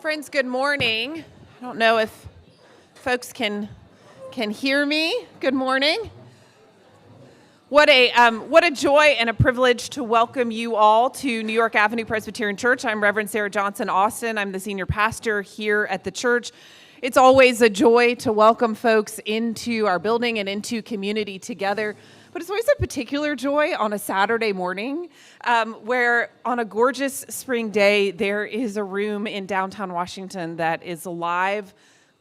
Friends, good morning. I don't know if folks can hear me. Good morning. What a joy and a privilege to welcome you all to New York Avenue Presbyterian Church. I'm Reverend Sarah Johnson Austin. I'm the senior pastor here at the church. It's always a joy to welcome folks into our building and into community together. But it's always a particular joy on a Saturday morning where on a gorgeous spring day, there is a room in downtown Washington that is alive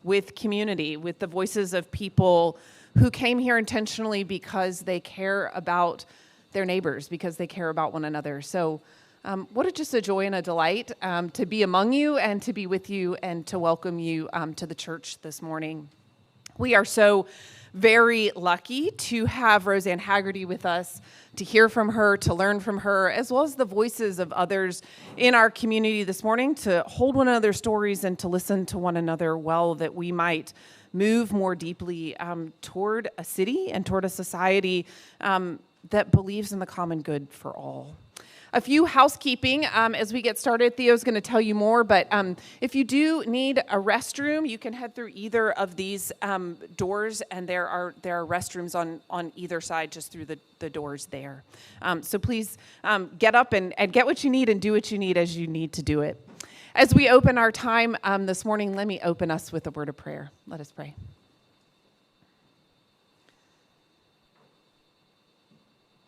with community, with the voices of people who came here intentionally because they care about their neighbors, because they care about one another. So just a joy and a delight to be among you and to be with you and to welcome you to the church this morning. We are so very lucky to have Rosanne Haggerty with us, to hear from her, to learn from her, as well as the voices of others in our community this morning, to hold one another's stories and to listen to one another well, that we might move more deeply toward a city and toward a society that believes in the common good for all. A few housekeeping as we get started. Theo's going to tell you more, but if you do need a restroom, you can head through either of these doors, and there are restrooms on either side, just through the doors there. So please get up and get what you need and do what you need as you need to do it. As we open our time this morning, let me open us with a word of prayer. Let us pray.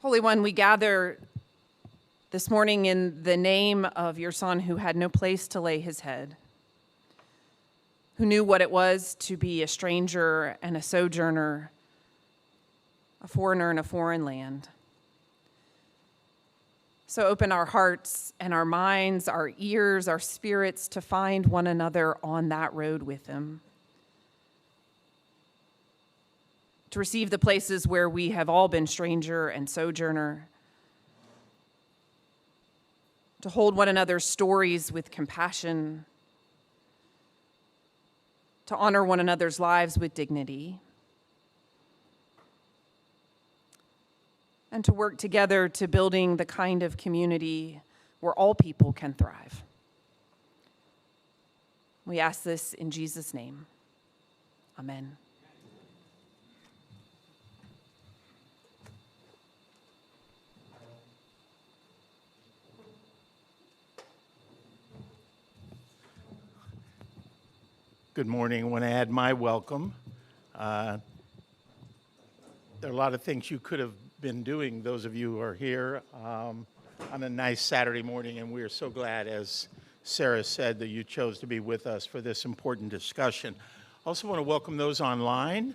Holy One, we gather this morning in the name of your Son, who had no place to lay his head, who knew what it was to be a stranger and a sojourner, a foreigner in a foreign land. So open our hearts and our minds, our ears, our spirits to find one another on that road with him, to receive the places where we have all been stranger and sojourner, to hold one another's stories with compassion, to honor one another's lives with dignity, and to work together to building the kind of community where all people can thrive. We ask this in Jesus' name. Amen. Good morning. I want to add my welcome. There are a lot of things you could have been doing, those of you who are here, on a nice Saturday morning, and we are so glad, as Sarah said, that you chose to be with us for this important discussion. I also want to welcome those online.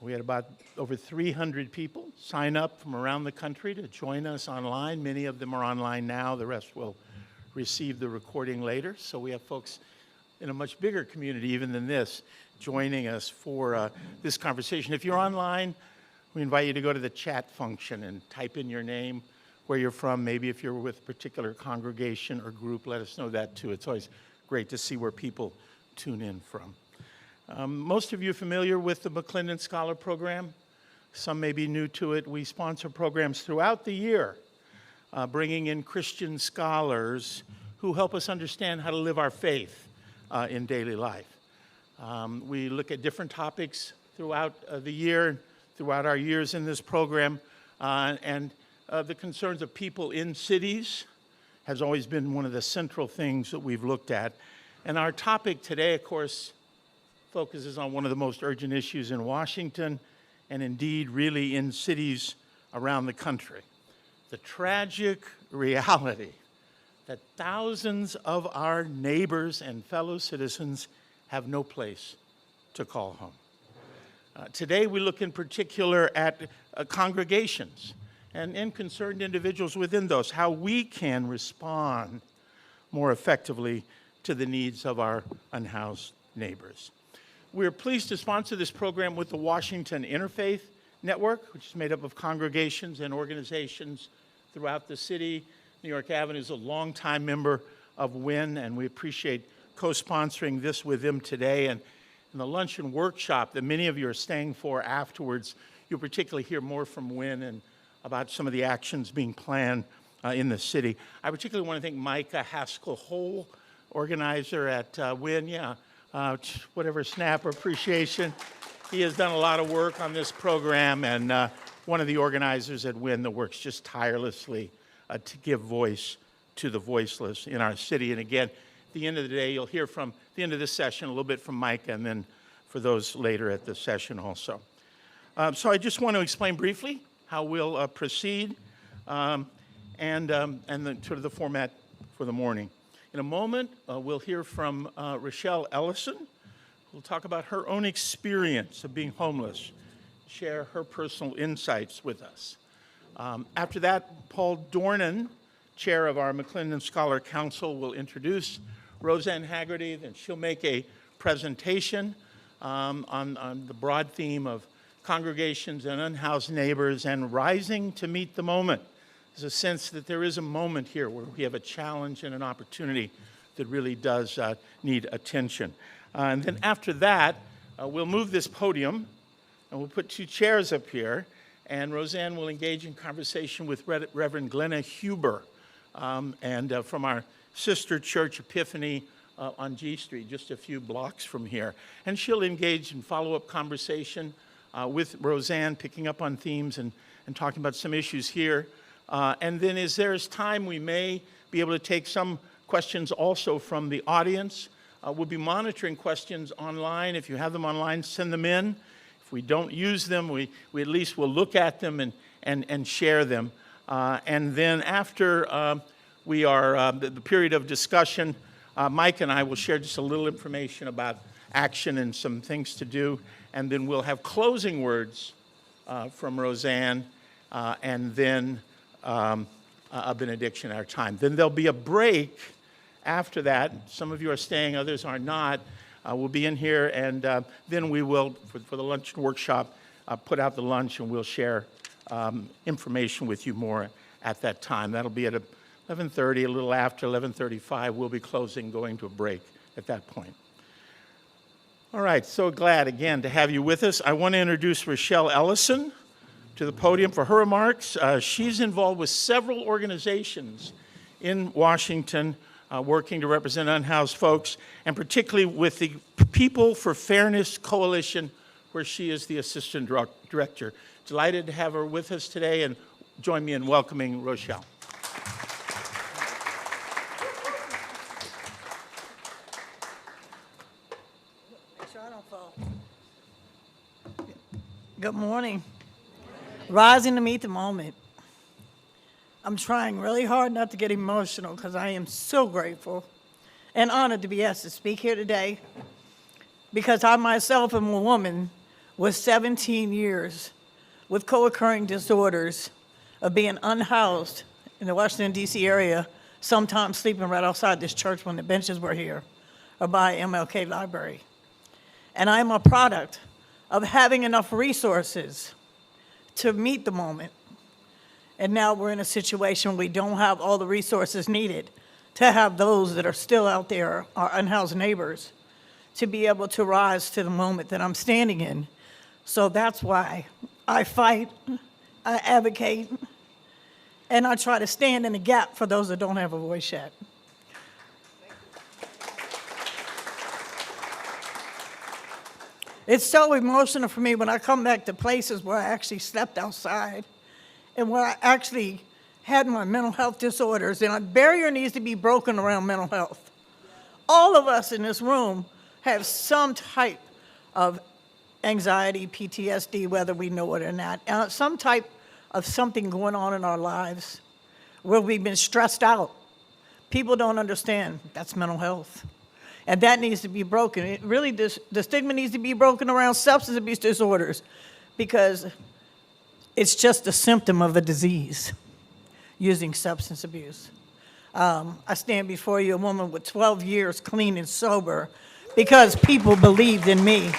We had about over 300 people sign up from around the country to join us online. Many of them are online now. The rest will receive the recording later. So we have folks in a much bigger community even than this, joining us for this conversation. If you're online, we invite you to go to the chat function and type in your name, where you're from. Maybe if you're with a particular congregation or group, let us know that too. It's always great to see where people tune in from. Most of you are familiar with the McClendon Scholar Program. Some may be new to it. We sponsor programs throughout the year, bringing in Christian scholars who help us understand how to live our faith in daily life. We look at different topics throughout the year, throughout our years in this program, and the concerns of people in cities has always been one of the central things that we've looked at. And our topic today, of course, focuses on one of the most urgent issues in Washington, and indeed really in cities around the country: the tragic reality that thousands of our neighbors and fellow citizens have no place to call home. Today we look in particular at congregations and concerned individuals within those, how we can respond more effectively to the needs of our unhoused neighbors. We're pleased to sponsor this program with the Washington Interfaith Network, which is made up of congregations and organizations throughout the city. New York Avenue is a longtime member of WIN, and we appreciate co-sponsoring this with them today. And in the lunch and workshop that many of you are staying for afterwards, you'll particularly hear more from WIN and about some of the actions being planned in the city. I particularly want to thank Micah Haskell-Hole, organizer at WIN, whatever, SNAP or appreciation. He has done a lot of work on this program, and one of the organizers at WIN that works just tirelessly to give voice to the voiceless in our city. And again, at the end of the day, you'll hear from the end of this session a little bit from Mike, and then for those later at the session also. So I just want to explain briefly how we'll proceed and sort of the format for the morning. In a moment, we'll hear from Rochelle Ellison, who'll talk about her own experience of being homeless, share her personal insights with us. After that, Paul Dornan, chair of our McClendon Scholar Council, will introduce Rosanne Haggerty, then she'll make a presentation on the broad theme of congregations and unhoused neighbors and rising to meet the moment. There's a sense that there is a moment here where we have a challenge and an opportunity that really does need attention. And then after that, we'll move this podium and we'll put 2 chairs up here, and Rosanne will engage in conversation with Reverend Glenna Huber from our sister church Epiphany on G Street, just a few blocks from here. And she'll engage in follow-up conversation with Rosanne, picking up on themes and talking about some issues here. And then as there's time, we may be able to take some questions also from the audience. We'll be monitoring questions online. If you have them online, send them in. If we don't use them, we at least will look at them and share them. And then after we are the period of discussion, Mike and I will share just a little information about action and some things to do. And then we'll have closing words from Rosanne, and then a benediction at our time. Then there'll be a break after that. Some of you are staying, others are not. We'll be in here, and then we will, for the lunch workshop, put out the lunch, and we'll share information with you more at that time. That'll be at 11:30, a little after 11:35. We'll be closing, going to a break at that point. All right, so glad again to have you with us. I want to introduce Rochelle Ellison to the podium for her remarks. She's involved with several organizations in Washington working to represent unhoused folks, and particularly with the People for Fairness Coalition, where she is the assistant director. Delighted to have her with us today, and join me in welcoming Rochelle. Good morning. Rising to meet the moment. I'm trying really hard not to get emotional because I am so grateful and honored to be asked to speak here today, because I myself am a woman with 17 years with co-occurring disorders of being unhoused in the Washington, D.C. area, sometimes sleeping right outside this church when the benches were here, or by MLK Library. And I'm a product of having enough resources to meet the moment. And now we're in a situation where we don't have all the resources needed to have those that are still out there, our unhoused neighbors, to be able to rise to the moment that I'm standing in. So that's why I fight, I advocate, and I try to stand in the gap for those that don't have a voice yet. It's so emotional for me when I come back to places where I actually slept outside and where I actually had my mental health disorders, and a barrier needs to be broken around mental health. All of us in this room have some type of anxiety, PTSD, whether we know it or not, some type of something going on in our lives where we've been stressed out. People don't understand that's mental health. And that needs to be broken. It really, the stigma needs to be broken around substance abuse disorders, because it's just a symptom of a disease, using substance abuse. I stand before you, a woman with 12 years clean and sober, because people believed in me.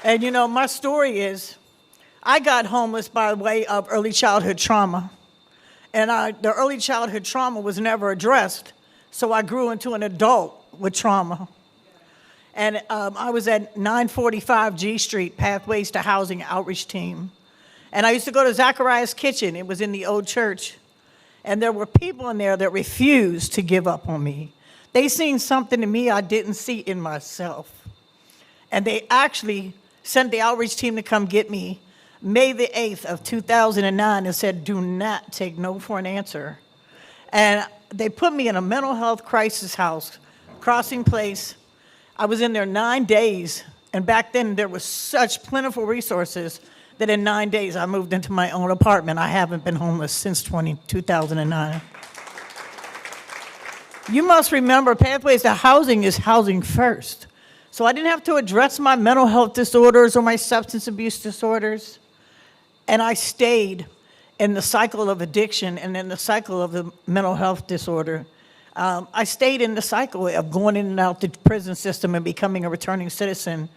And you know, my story is, I got homeless by way of early childhood trauma. And the early childhood trauma was never addressed. So I grew into an adult with trauma. And I was at 945 G Street, Pathways to Housing Outreach Team. And I used to go to Zachariah's Kitchen. It was in the old church. And there were people in there that refused to give up on me. They seen something in me I didn't see in myself. And they actually sent the outreach team to come get me May the 8th of 2009 and said, do not take no for an answer. And they put me in a mental health crisis house, Crossing Place. I was in there 9 days. And back then, there was such plentiful resources that in 9 days, I moved into my own apartment. I haven't been homeless since 2009. You must remember, Pathways to Housing is housing first. So I didn't have to address my mental health disorders or my substance abuse disorders. And I stayed in the cycle of addiction and in the cycle of the mental health disorder. I stayed in the cycle of going in and out the prison system and becoming a returning citizen.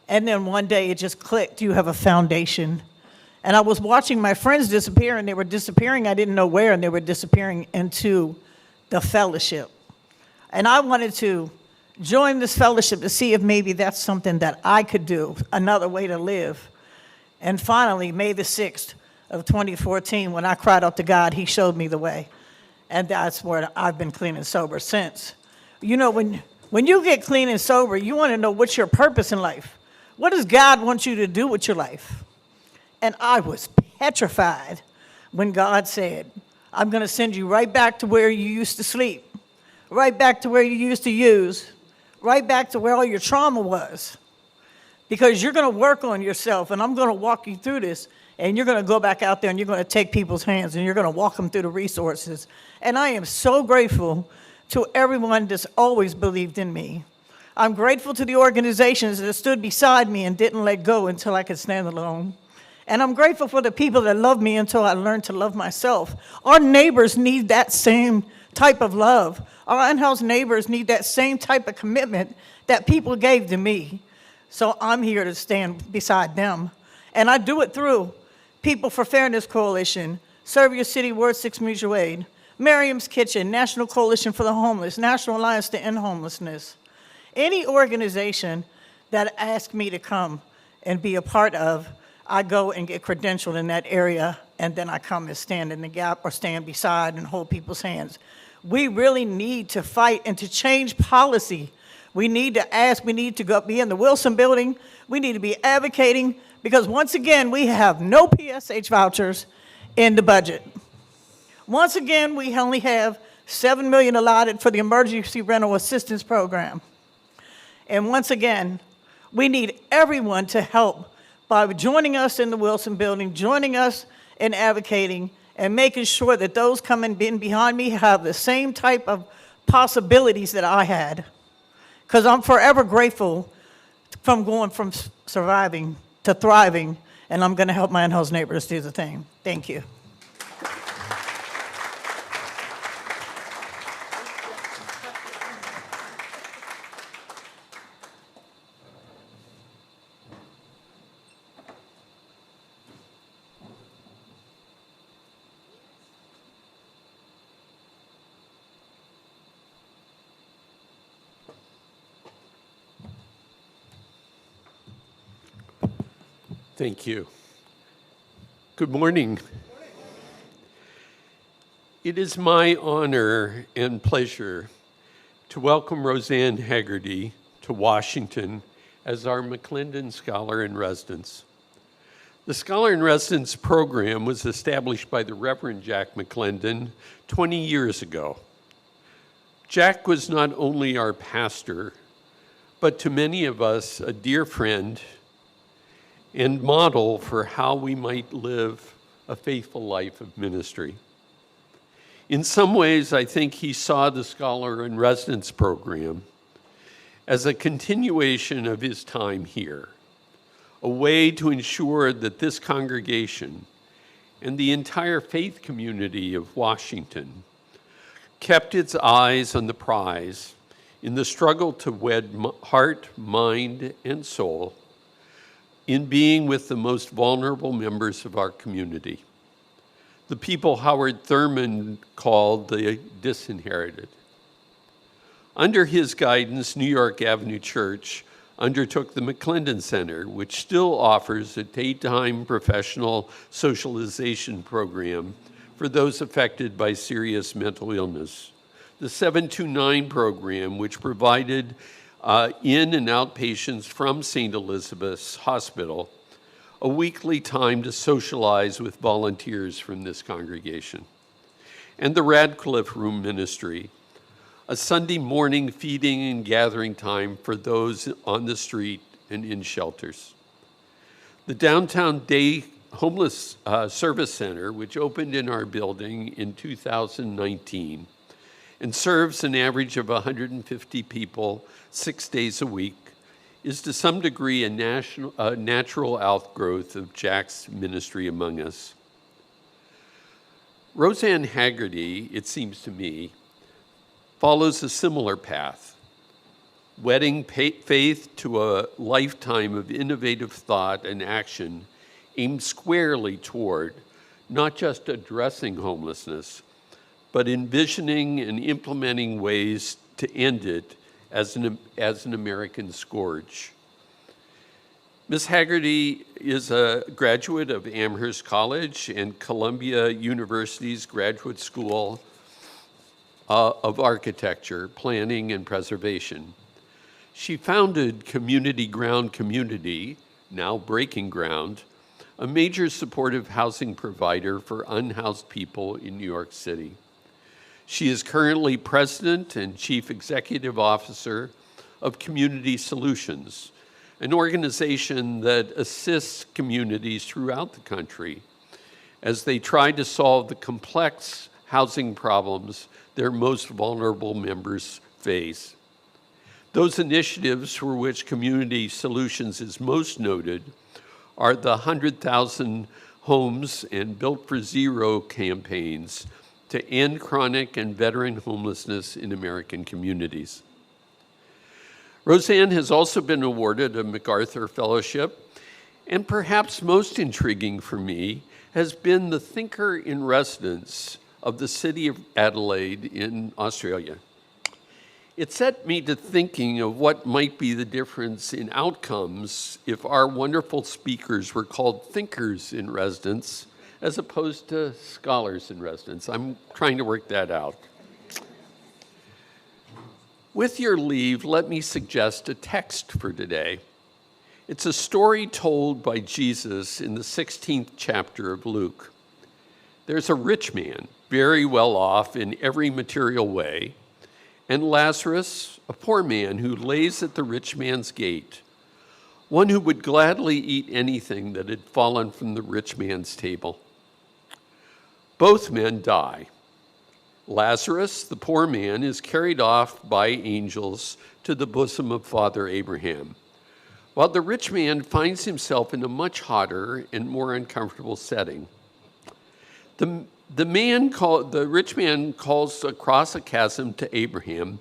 And then one day it just clicked, you have a foundation. And I was watching my friends disappear, and they were disappearing, I didn't know where, and they were disappearing into the fellowship. And I wanted to join this fellowship to see if maybe that's something that I could do, another way to live. And finally, May the 6th of 2014, when I cried out to God, he showed me the way. And that's where I've been clean and sober since. You know, when you get clean and sober, you want to know what's your purpose in life. What does God want you to do with your life? And I was petrified when God said, I'm going to send you right back to where you used to sleep, right back to where you used to use, right back to where all your trauma was. Because you're going to work on yourself, and I'm going to walk you through this, and you're going to go back out there, and you're going to take people's hands, and you're going to walk them through the resources. And I am so grateful to everyone that's always believed in me. I'm grateful to the organizations that stood beside me and didn't let go until I could stand alone. And I'm grateful for the people that loved me until I learned to love myself. Our neighbors need that same type of love. Our unhoused neighbors need that same type of commitment that people gave to me. So I'm here to stand beside them. And I do it through People for Fairness Coalition, Serve Your City Ward 6 Mutual Aid, Miriam's Kitchen, National Coalition for the Homeless, National Alliance to End Homelessness. Any organization that asks me to come and be a part of, I go and get credentialed in that area, and then I come and stand in the gap or stand beside and hold people's hands. We really need to fight and to change policy. We need to ask, we need to go be in the Wilson building, we need to be advocating, because once again, we have no PSH vouchers in the budget. Once again, we only have $7 million allotted for the Emergency Rental Assistance Program. And once again, we need everyone to help by joining us in the Wilson building, joining us in advocating, and making sure that those coming in behind me have the same type of possibilities that I had. Because I'm forever grateful from going from surviving to thriving, and I'm going to help my unhoused neighbors do the same. Thank you. Thank you. Good morning. It is my honor and pleasure to welcome Rosanne Haggerty to Washington as our McClendon Scholar in Residence. The Scholar in Residence program was established by the Reverend Jack McClendon 20 years ago. Jack was not only our pastor, but to many of us, a dear friend and model for how we might live a faithful life of ministry. In some ways, I think he saw the Scholar in Residence program as a continuation of his time here, a way to ensure that this congregation and the entire faith community of Washington kept its eyes on the prize in the struggle to wed heart, mind, and soul in being with the most vulnerable members of our community, the people Howard Thurman called the disinherited. Under his guidance, New York Avenue Church undertook the McClendon Center, which still offers a daytime professional socialization program for those affected by serious mental illness. the 729 program, which provided in and out patients from St. Elizabeth's Hospital a weekly time to socialize with volunteers from this congregation. And the Radcliffe Room Ministry, a Sunday morning feeding and gathering time for those on the street and in shelters. The Downtown Day Homeless Service Center, which opened in our building in 2019 and serves an average of 150 people 6 days a week, is to some degree a natural outgrowth of Jack's ministry among us. Rosanne Haggerty, it seems to me, follows a similar path, wedding faith to a lifetime of innovative thought and action aimed squarely toward not just addressing homelessness, but envisioning and implementing ways to end it as an American scourge. Ms. Haggerty is a graduate of Amherst College and Columbia University's Graduate School of Architecture, Planning, and Preservation. She founded Community Ground Community, now Breaking Ground, a major supportive housing provider for unhoused people in New York City. She is currently president and chief executive officer of Community Solutions, an organization that assists communities throughout the country as they try to solve the complex housing problems their most vulnerable members face. Those initiatives for which Community Solutions is most noted are the 100,000 Homes and Built for Zero campaigns to end chronic and veteran homelessness in American communities. Rosanne has also been awarded a MacArthur Fellowship, and perhaps most intriguing for me has been the Thinker in Residence of the City of Adelaide in Australia. It set me to thinking of what might be the difference in outcomes if our wonderful speakers were called thinkers in residence as opposed to scholars in residence. I'm trying to work that out. With your leave, let me suggest a text for today. It's a story told by Jesus in the 16th chapter of Luke. There's a rich man, very well off in every material way, and Lazarus, a poor man who lays at the rich man's gate, one who would gladly eat anything that had fallen from the rich man's table. Both men die. Lazarus, the poor man, is carried off by angels to the bosom of Father Abraham, while the rich man finds himself in a much hotter and more uncomfortable setting. The rich man calls across a chasm to Abraham,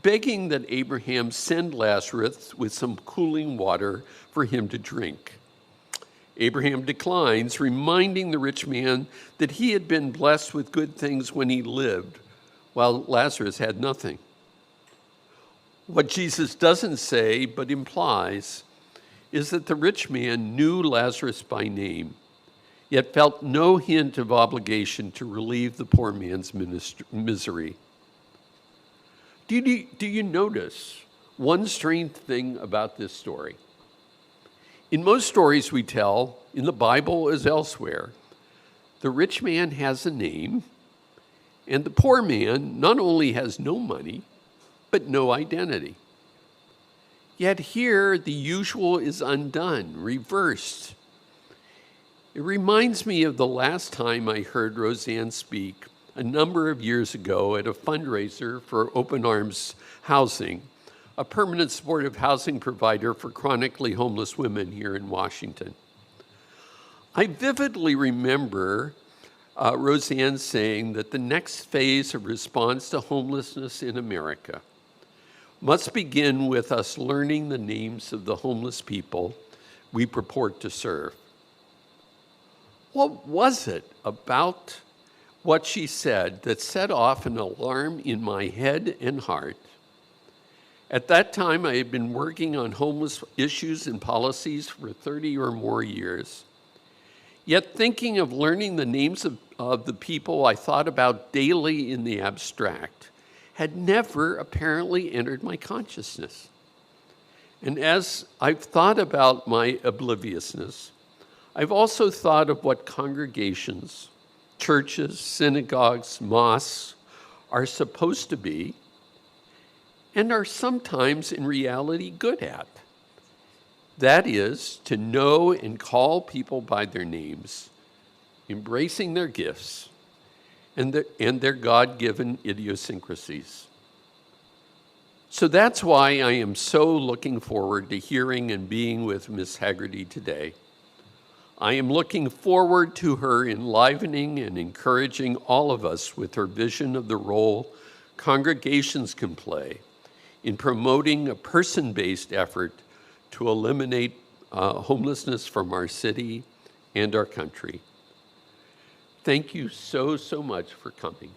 begging that Abraham send Lazarus with some cooling water for him to drink. Abraham declines, reminding the rich man that he had been blessed with good things when he lived, while Lazarus had nothing. What Jesus doesn't say, but implies, is that the rich man knew Lazarus by name, yet felt no hint of obligation to relieve the poor man's misery. Do you notice one strange thing about this story? In most stories we tell, in the Bible as elsewhere, the rich man has a name, and the poor man not only has no money, but no identity. Yet here, the usual is undone, reversed. It reminds me of the last time I heard Rosanne speak a number of years ago at a fundraiser for Open Arms Housing, a permanent supportive housing provider for chronically homeless women here in Washington. I vividly remember Rosanne saying that the next phase of response to homelessness in America must begin with us learning the names of the homeless people we purport to serve. What was it about what she said that set off an alarm in my head and heart? At that time, I had been working on homeless issues and policies for 30 or more years. Yet thinking of learning the names of the people I thought about daily in the abstract had never apparently entered my consciousness. And as I've thought about my obliviousness, I've also thought of what congregations, churches, synagogues, mosques are supposed to be and are sometimes in reality good at. That is, to know and call people by their names, embracing their gifts and their God-given idiosyncrasies. So that's why I am so looking forward to hearing and being with Ms. Haggerty today. I am looking forward to her enlivening and encouraging all of us with her vision of the role congregations can play in promoting a person-based effort to eliminate homelessness from our city and our country. Thank you so, so much for coming.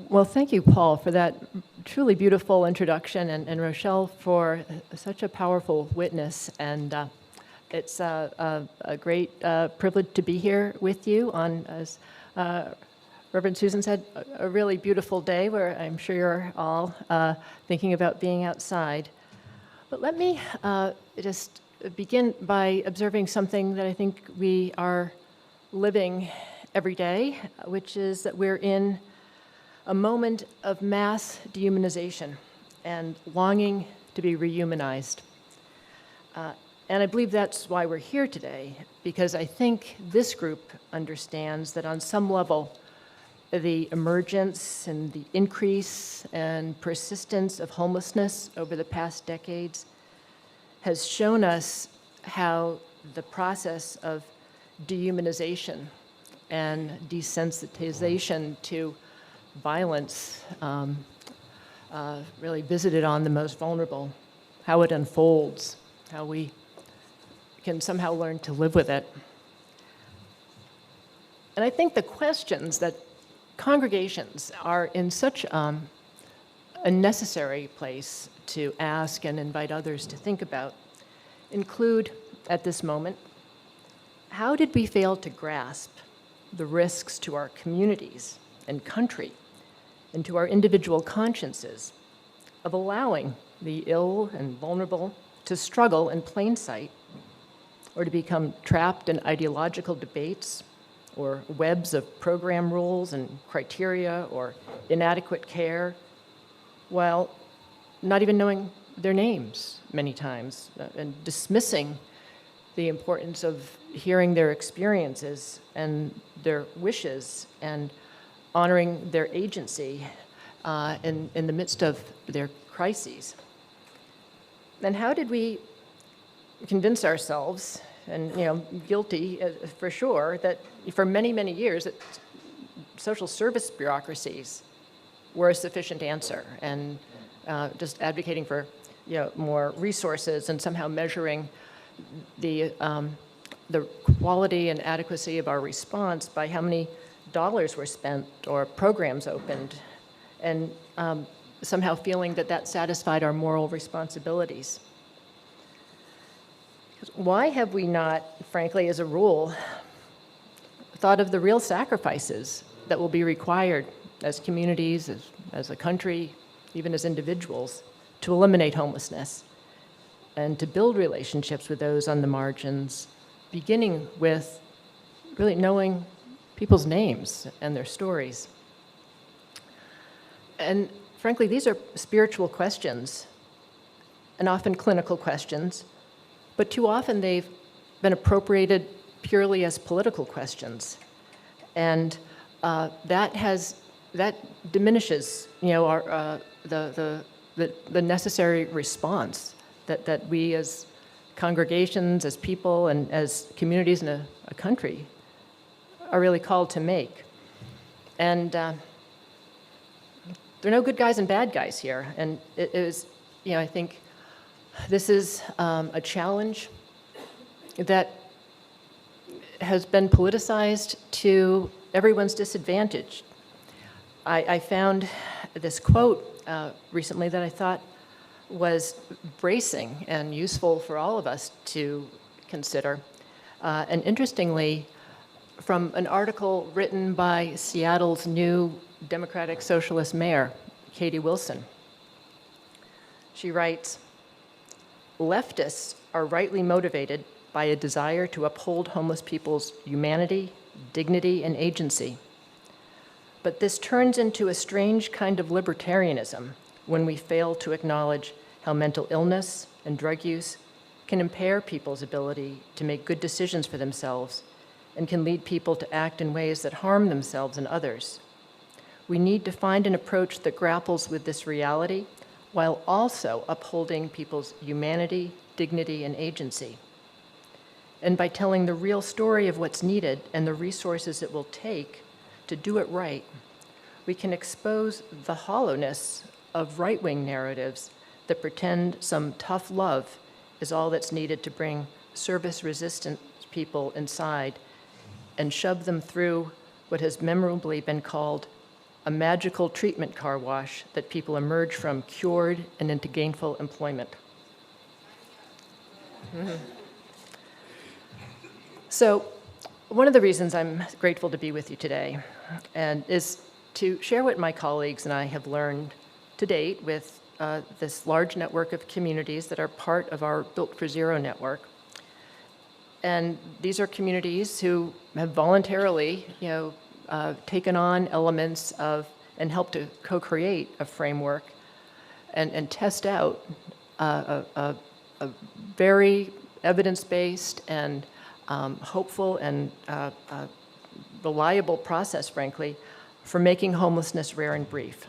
Well, thank you, Paul, for that truly beautiful introduction, and Rochelle for such a powerful witness. And it's a great privilege to be here with you on, as Reverend Susan said, a really beautiful day where I'm sure you're all thinking about being outside. But let me just begin by observing something that I think we are living every day, which is that we're in a moment of mass dehumanization and longing to be rehumanized. And I believe that's why we're here today, because I think this group understands that on some level, the emergence and the increase and persistence of homelessness over the past decades has shown us how the process of dehumanization and desensitization to violence really visited on the most vulnerable, how it unfolds, how we can somehow learn to live with it. And I think the questions that congregations are in such a necessary place to ask and invite others to think about include, at this moment, how did we fail to grasp the risks to our communities and country and to our individual consciences of allowing the ill and vulnerable to struggle in plain sight or to become trapped in ideological debates or webs of program rules and criteria or inadequate care, while not even knowing their names many times and dismissing the importance of hearing their experiences and their wishes and honoring their agency in the midst of their crises. And how did we convince ourselves, and guilty for sure, that for many, many years that social service bureaucracies were a sufficient answer, and just advocating for more resources and somehow measuring the quality and adequacy of our response by how many dollars were spent or programs opened, and somehow feeling that that satisfied our moral responsibilities. Why have we not, frankly, as a rule, thought of the real sacrifices that will be required as communities, as a country, even as individuals, to eliminate homelessness and to build relationships with those on the margins, beginning with really knowing people's names and their stories? And frankly, these are spiritual questions and often clinical questions, but too often they've been appropriated purely as political questions. And that diminishes our, the necessary response that we as congregations, as people, and as communities in a country are really called to make. And there are no good guys and bad guys here. And it is, I think this is a challenge that has been politicized to everyone's disadvantage. I found this quote recently that I thought was bracing and useful for all of us to consider. And interestingly, from an article written by Seattle's new Democratic Socialist mayor, Katie Wilson. She writes, leftists are rightly motivated by a desire to uphold homeless people's humanity, dignity, and agency. But this turns into a strange kind of libertarianism when we fail to acknowledge how mental illness and drug use can impair people's ability to make good decisions for themselves and can lead people to act in ways that harm themselves and others. We need to find an approach that grapples with this reality while also upholding people's humanity, dignity, and agency. And by telling the real story of what's needed and the resources it will take to do it right, we can expose the hollowness of right-wing narratives that pretend some tough love is all that's needed to bring service-resistant people inside and shove them through what has memorably been called a magical treatment car wash that people emerge from cured and into gainful employment. So one of the reasons I'm grateful to be with you today and is to share what my colleagues and I have learned to date with this large network of communities that are part of our Built for Zero network. And these are communities who have voluntarily, taken on elements of and helped to co-create a framework and test out a very evidence-based and hopeful and reliable process, frankly, for making homelessness rare and brief.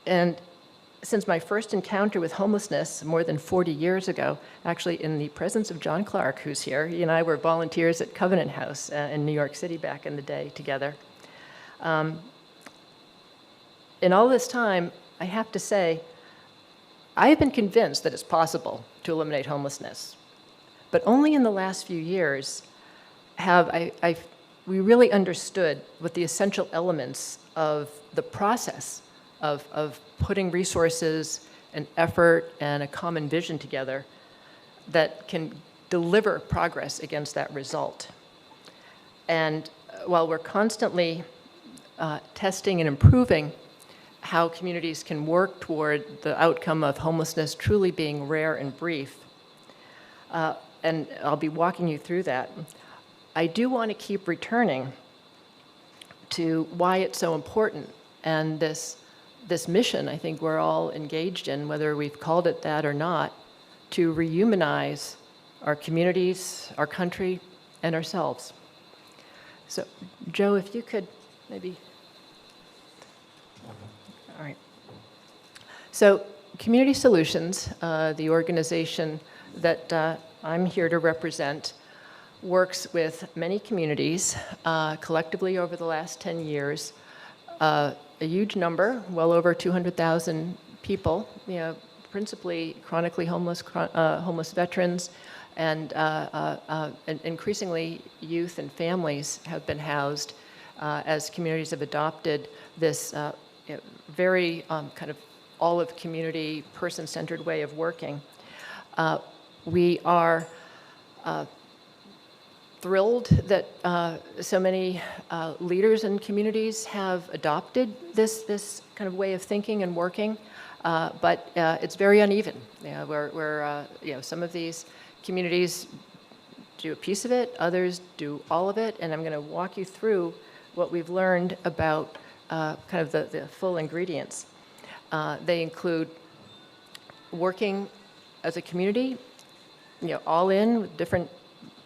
And since my first encounter with homelessness more than 40 years ago, actually in the presence of John Clark, who's here, he and I were volunteers at Covenant House in New York City back in the day together. In all this time, I have to say, I have been convinced that it's possible to eliminate homelessness. But only in the last few years have we really understood what the essential elements of the process of putting resources and effort and a common vision together that can deliver progress against that result. And while we're constantly testing and improving how communities can work toward the outcome of homelessness truly being rare and brief, and I'll be walking you through that, I do want to keep returning to why it's so important and this mission I think we're all engaged in, whether we've called it that or not, to rehumanize our communities, our country, and ourselves. So, Joe, if you could maybe. All right. So, Community Solutions, the organization that I'm here to represent, works with many communities collectively over the last 10 years. A huge number, well over 200,000 people, principally chronically homeless, homeless veterans, and increasingly youth and families have been housed as communities have adopted this very kind of all-of-community, person-centered way of working. We are thrilled that so many leaders and communities have adopted this kind of way of thinking and working, but it's very uneven. Some of these communities do a piece of it, others do all of it, and I'm going to walk you through what we've learned about kind of the full ingredients. They include working as a community, all in with different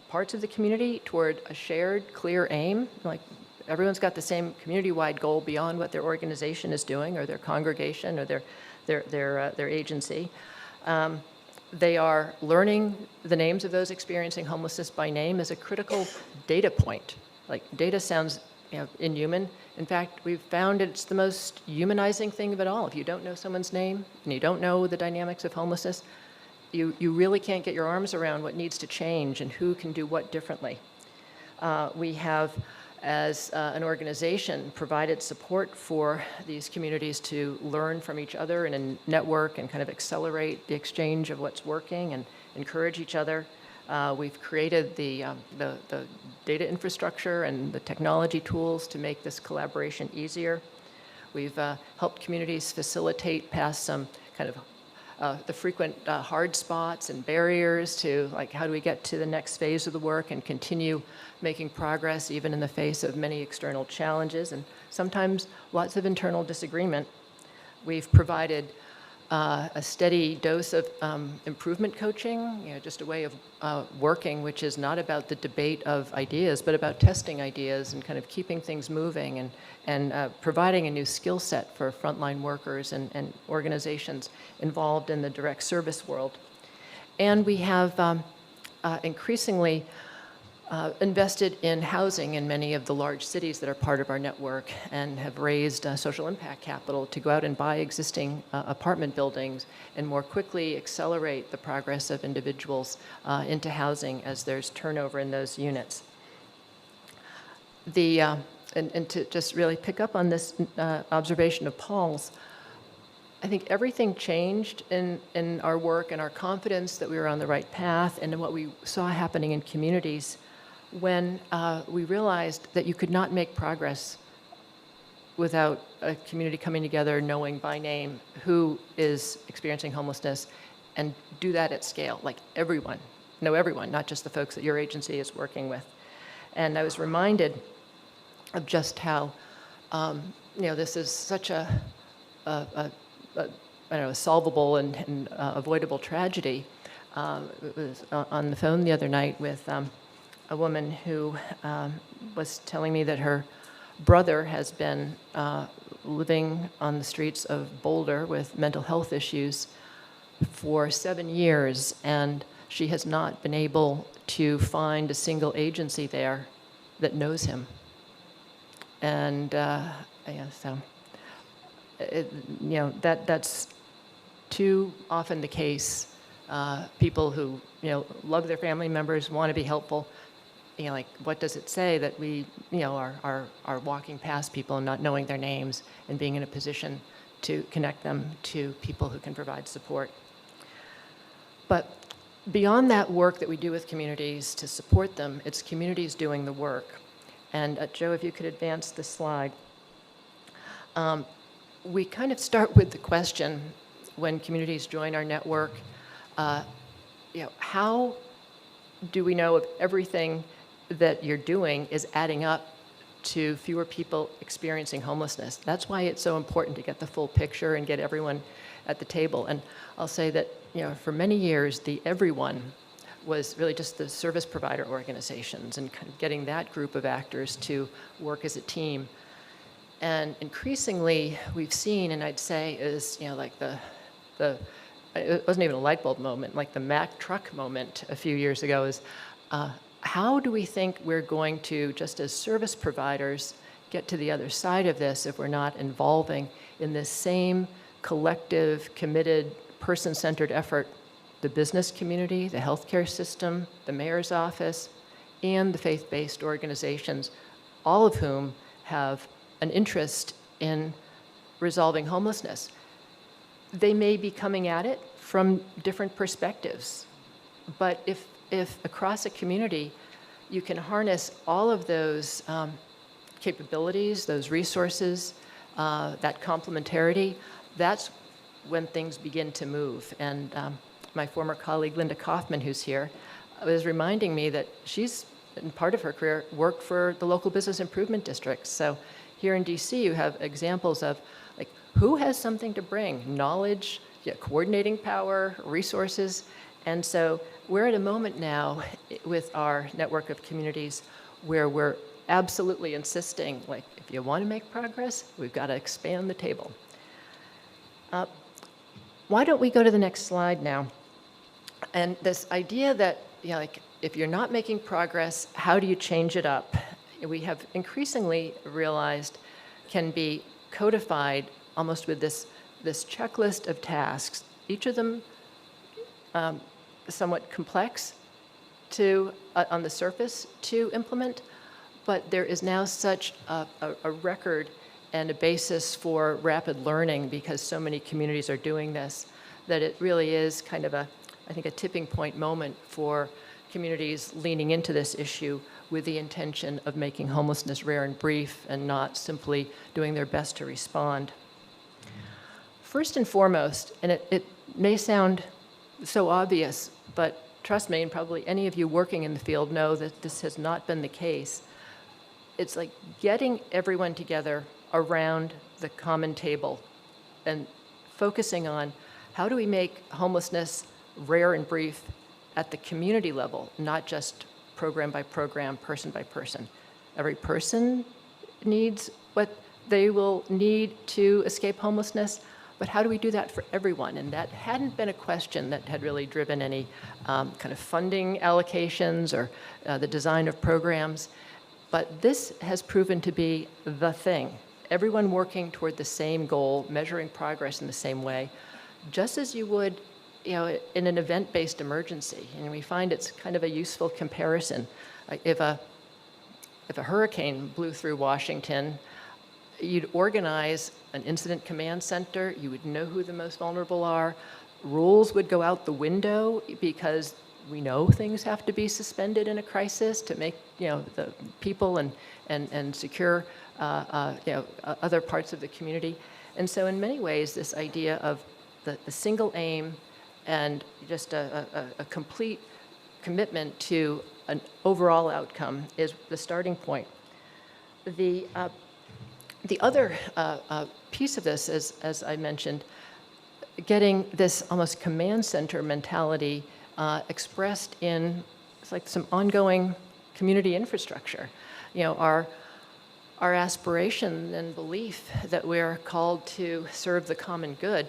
parts of the community toward a shared, clear aim. Like everyone's got the same community-wide goal beyond what their organization is doing, or their congregation, or their agency. They are learning the names of those experiencing homelessness by name as a critical data point. Like data sounds inhuman. In fact, we've found it's the most humanizing thing of it all. If you don't know someone's name and you don't know the dynamics of homelessness, you really can't get your arms around what needs to change and who can do what differently. We have as an organization, provided support for these communities to learn from each other and network and kind of accelerate the exchange of what's working and encourage each other. We've created the data infrastructure and the technology tools to make this collaboration easier. We've helped communities facilitate past some kind of the frequent hard spots and barriers to, like, how do we get to the next phase of the work and continue making progress even in the face of many external challenges and sometimes lots of internal disagreement. We've provided a steady dose of improvement coaching, just a way of working which is not about the debate of ideas, but about testing ideas and kind of keeping things moving and providing a new skill set for frontline workers and organizations involved in the direct service world. And we have increasingly invested in housing in many of the large cities that are part of our network and have raised social impact capital to go out and buy existing apartment buildings and more quickly accelerate the progress of individuals into housing as there's turnover in those units. And to just really pick up on this observation of Paul's, I think everything changed in our work and our confidence that we were on the right path and in what we saw happening in communities when we realized that you could not make progress without a community coming together, knowing by name who is experiencing homelessness, and do that at scale, like everyone, know everyone, not just the folks that your agency is working with. And I was reminded of just how, this is such a solvable and avoidable tragedy. I was on the phone the other night with a woman who was telling me that her brother has been living on the streets of Boulder with mental health issues for 7 years, and she has not been able to find a single agency there that knows him. And that's too often the case. People who love their family members, want to be helpful. Like, what does it say that we are walking past people and not knowing their names and being in a position to connect them to people who can provide support? But beyond that work that we do with communities to support them, it's communities doing the work. And Joe, if you could advance the slide. We kind of start with the question when communities join our network, how do we know if everything that you're doing is adding up to fewer people experiencing homelessness? That's why it's so important to get the full picture and get everyone at the table. And I'll say that, for many years, the everyone was really just the service provider organizations and kind of getting that group of actors to work as a team. And increasingly, we've seen, and I'd say is, like it wasn't even a light bulb moment, like the Mack truck moment a few years ago is, how do we think we're going to, just as service providers, get to the other side of this if we're not involving in this same collective, committed, person-centered effort, the business community, the healthcare system, the mayor's office, and the faith-based organizations, all of whom have an interest in resolving homelessness. They may be coming at it from different perspectives, but if across a community you can harness all of those capabilities, those resources, that complementarity, that's when things begin to move. And my former colleague, Linda Kaufman, who's here, was reminding me that she's, in part of her career, worked for the local business improvement districts. So here in DC, you have examples of, like, who has something to bring? Knowledge, coordinating power, resources. And so we're at a moment now with our network of communities where we're absolutely insisting, like, if you want to make progress, we've got to expand the table. Why don't we go to the next slide now? And this idea that, like, if you're not making progress, how do you change it up? We have increasingly realized can be codified almost with this checklist of tasks, each of them somewhat complex to, on the surface, to implement, but there is now such a record and a basis for rapid learning because so many communities are doing this, that it really is kind of I think, a tipping point moment for communities leaning into this issue with the intention of making homelessness rare and brief and not simply doing their best to respond. First and foremost, and it may sound so obvious, but trust me, and probably any of you working in the field know that this has not been the case. It's like getting everyone together around the common table and focusing on how do we make homelessness rare and brief at the community level, not just program by program, person by person. Every person needs what they will need to escape homelessness, but how do we do that for everyone? And that hadn't been a question that had really driven any kind of funding allocations or the design of programs. But this has proven to be the thing. Everyone working toward the same goal, measuring progress in the same way, just as you would in an event-based emergency. And we find it's kind of a useful comparison. If a hurricane blew through Washington, you'd organize an incident command center, you would know who the most vulnerable are, rules would go out the window because we know things have to be suspended in a crisis to make the people and secure other parts of the community. And so in many ways, this idea of the single aim and just a complete commitment to an overall outcome is the starting point. The other piece of this, as I mentioned, getting this almost command center mentality expressed in like some ongoing community infrastructure. Our aspiration and belief that we're called to serve the common good,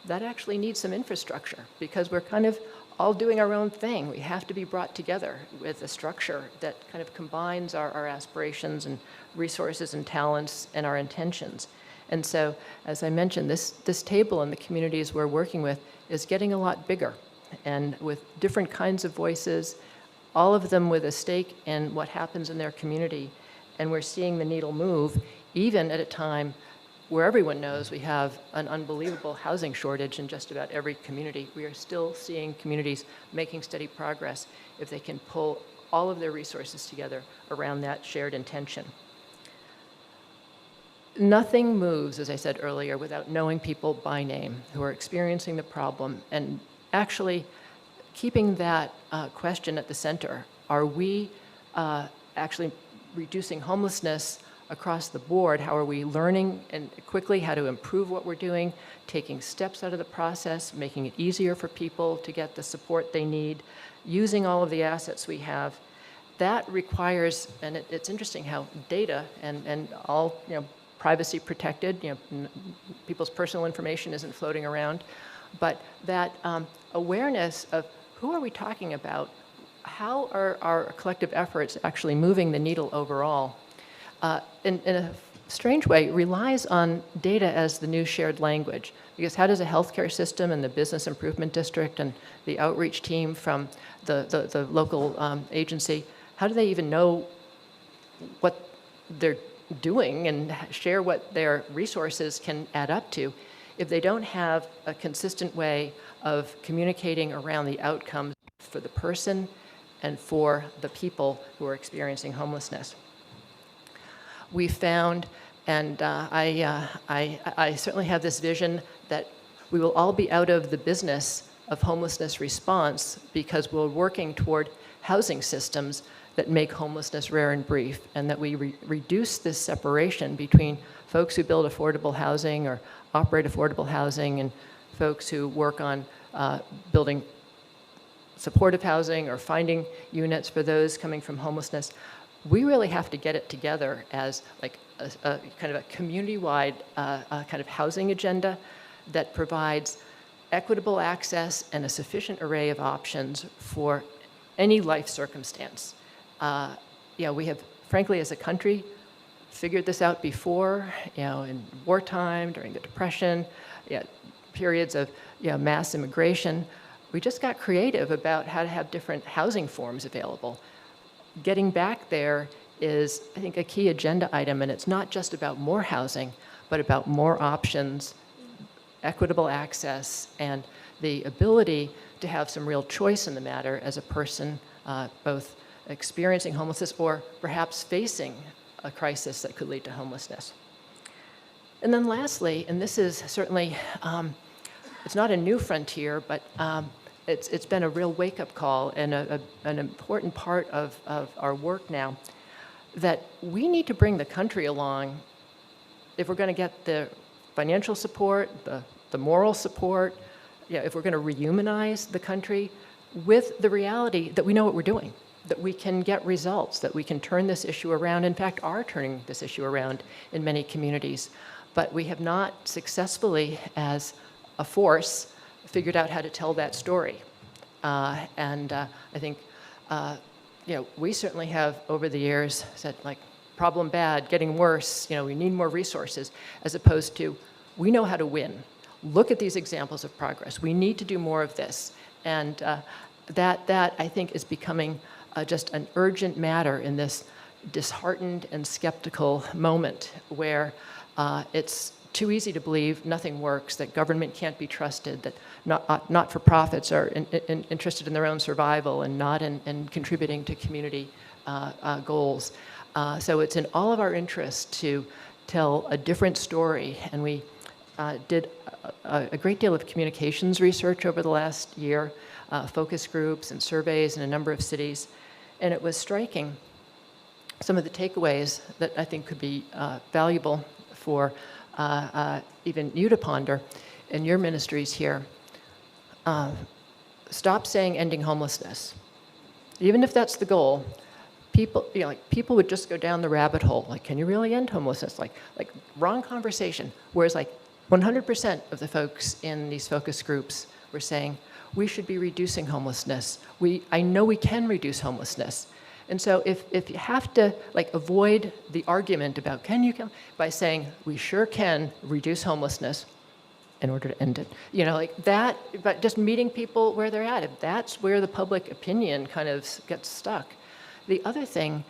that actually needs some infrastructure because we're kind of all doing our own thing. We have to be brought together with a structure that kind of combines our aspirations and resources and talents and our intentions. And so, as I mentioned, this table and the communities we're working with is getting a lot bigger and with different kinds of voices, all of them with a stake in what happens in their community. And we're seeing the needle move even at a time where everyone knows we have an unbelievable housing shortage in just about every community. We are still seeing communities making steady progress if they can pull all of their resources together around that shared intention. Nothing moves, as I said earlier, without knowing people by name who are experiencing the problem and actually keeping that question at the center. Are we actually reducing homelessness across the board? How are we learning and quickly how to improve what we're doing, taking steps out of the process, making it easier for people to get the support they need, using all of the assets we have? That requires, and it's interesting how data and all privacy protected, people's personal information isn't floating around, but that awareness of who are we talking about, how are our collective efforts actually moving the needle overall, in a strange way, relies on data as the new shared language. Because how does a healthcare system and the business improvement district and the outreach team from the local agency, how do they even know what they're doing and share what their resources can add up to if they don't have a consistent way of communicating around the outcomes for the person and for the people who are experiencing homelessness? We found, and I certainly have this vision, that we will all be out of the business of homelessness response because we're working toward housing systems that make homelessness rare and brief, and that we reduce this separation between folks who build affordable housing or operate affordable housing and folks who work on building supportive housing or finding units for those coming from homelessness. We really have to get it together as like a kind of a community-wide kind of housing agenda that provides equitable access and a sufficient array of options for any life circumstance. We have, frankly, as a country, figured this out before, in wartime, during the Depression, periods of mass immigration. We just got creative about how to have different housing forms available. Getting back there is, I think, a key agenda item, and it's not just about more housing, but about more options, equitable access, and the ability to have some real choice in the matter as a person, both experiencing homelessness or perhaps facing a crisis that could lead to homelessness. And then lastly, and this is certainly, it's not a new frontier, but it's been a real wake-up call and an important part of our work now, that we need to bring the country along if we're going to get the financial support, the moral support, if we're going to rehumanize the country, with the reality that we know what we're doing, that we can get results, that we can turn this issue around, in fact, are turning this issue around in many communities. But we have not successfully, as a force, figured out how to tell that story. I think, we certainly have, over the years, said, like, problem bad, getting worse, we need more resources, as opposed to, we know how to win. Look at these examples of progress. We need to do more of this. And that, I think, is becoming just an urgent matter in this disheartened and skeptical moment where it's too easy to believe nothing works, that government can't be trusted, that not-for-profits are interested in their own survival and not in contributing to community goals. So it's in all of our interest to tell a different story, and we did a great deal of communications research over the last year, focus groups and surveys in a number of cities, and it was striking, some of the takeaways that I think could be valuable for even you to ponder in your ministries here. Stop saying ending homelessness. Even if that's the goal, people would just go down the rabbit hole. Like, can you really end homelessness? Like wrong conversation. Whereas 100% of the folks in these focus groups were saying, we should be reducing homelessness. I know we can reduce homelessness. And so if you have to avoid the argument about by saying we sure can reduce homelessness in order to end it, that, but just meeting people where they're at, if that's where the public opinion kind of gets stuck. The other thing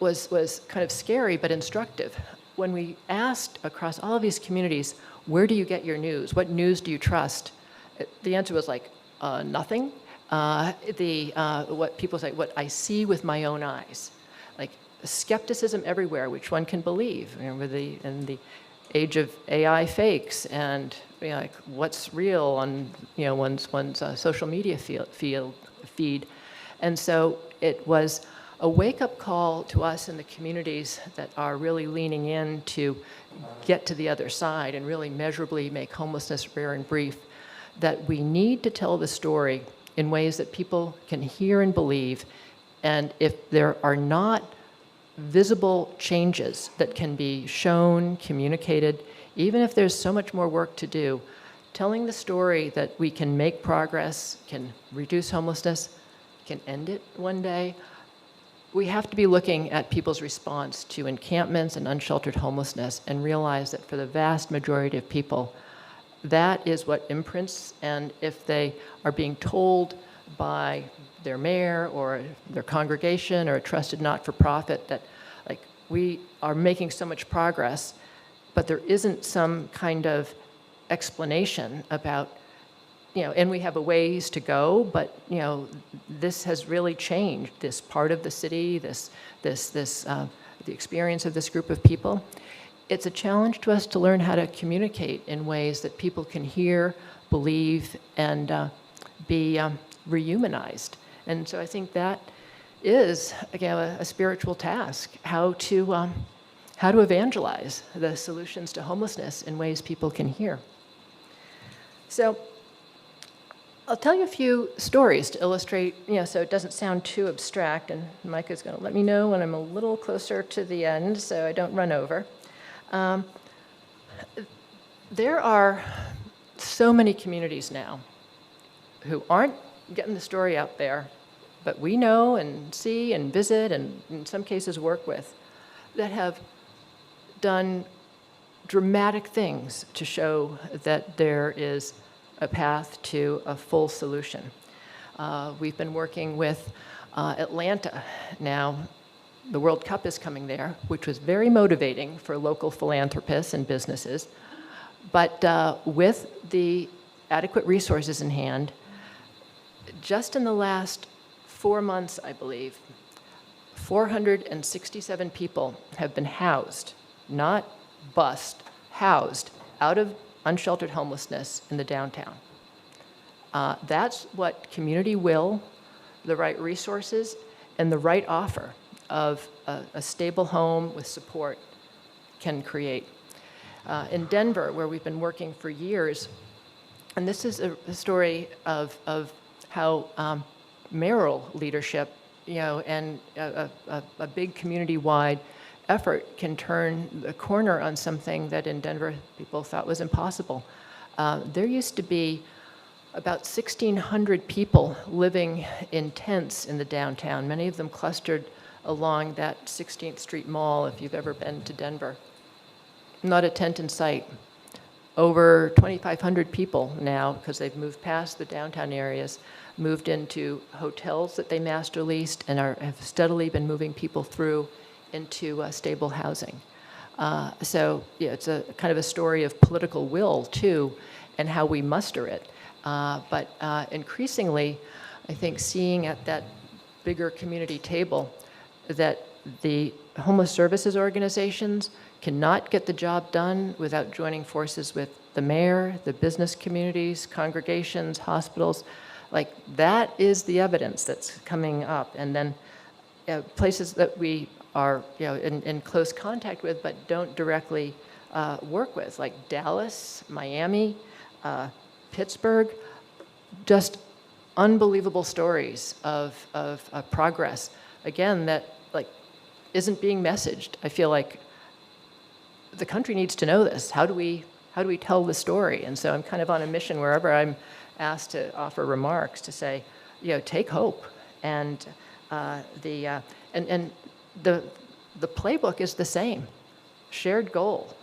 was kind of scary but instructive. When we asked across all of these communities, where do you get your news? What news do you trust? The answer was nothing. What people say, what I see with my own eyes, skepticism everywhere, which one can believe. In the age of AI fakes and what's real on one's social media feed, and so it was a wake-up call to us in the communities that are really leaning in to get to the other side and really measurably make homelessness rare and brief, that we need to tell the story in ways that people can hear and believe. And if there are not visible changes that can be shown, communicated, even if there's so much more work to do, telling the story that we can make progress, can reduce homelessness, can end it one day, we have to be looking at people's response to encampments and unsheltered homelessness and realize that for the vast majority of people, that is what imprints. And if they are being told by their mayor or their congregation or a trusted not-for-profit that we are making so much progress, but there isn't some kind of explanation about, and we have a ways to go, but this has really changed this part of the city, the experience of this group of people. It's a challenge to us to learn how to communicate in ways that people can hear, believe, and be rehumanized. And so I think that is, again, a spiritual task, how to evangelize the solutions to homelessness in ways people can hear. So I'll tell you a few stories to illustrate, so it doesn't sound too abstract, and Micah's going to let me know when I'm a little closer to the end so I don't run over. There are so many communities now who aren't getting the story out there, but we know and see and visit and in some cases work with, that have done dramatic things to show that there is a path to a full solution. We've been working with Atlanta now the World Cup is coming there, which was very motivating for local philanthropists and businesses. But with the adequate resources in hand, just in the last 4 months, I believe, 467 people have been housed, not bused, housed out of unsheltered homelessness in the downtown. That's what community will, the right resources, and the right offer of a stable home with support can create. In Denver, where we've been working for years, and this is a story of how mayoral leadership, and a big community-wide effort can turn the corner on something that in Denver people thought was impossible. There used to be about 1,600 people living in tents in the downtown, many of them clustered along that 16th Street Mall, if you've ever been to Denver. Not a tent in sight. Over 2,500 people now, because they've moved past the downtown areas, moved into hotels that they master leased and have steadily been moving people through into stable housing. So it's a kind of a story of political will, too, and how we muster it. But increasingly, I think seeing at that bigger community table that the homeless services organizations cannot get the job done without joining forces with the mayor, the business communities, congregations, hospitals. Like, that is the evidence that's coming up. And then places that we are in close contact with but don't directly work with, like Dallas, Miami, Pittsburgh, just unbelievable stories of progress. Again, that isn't being messaged. I feel like the country needs to know this. How do we tell the story? And so I'm kind of on a mission wherever I'm asked to offer remarks to say, take hope. And the playbook is the same. Shared goal.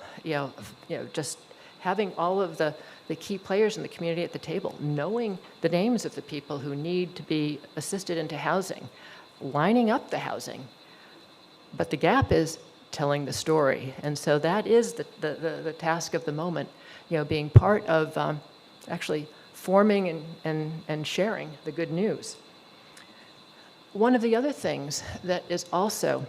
Just having all of the key players in the community at the table, knowing the names of the people who need to be assisted into housing, lining up the housing. But the gap is telling the story. And so that is the task of the moment, being part of actually forming and sharing the good news. One of the other things that is also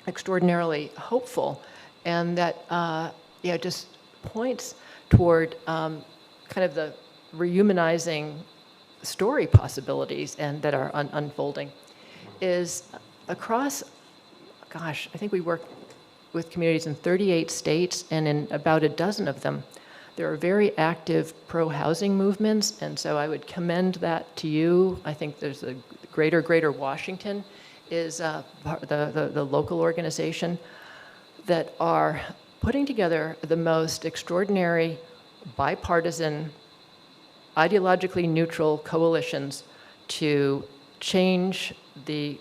extraordinarily hopeful and that just points toward kind of the rehumanizing story possibilities and that are unfolding is across, I think we work with communities in 38 states, and in about a dozen of them, there are very active pro-housing movements, and so I would commend that to you. I think there's a Greater Washington is the local organization that are putting together the most extraordinary bipartisan, ideologically neutral coalitions to change the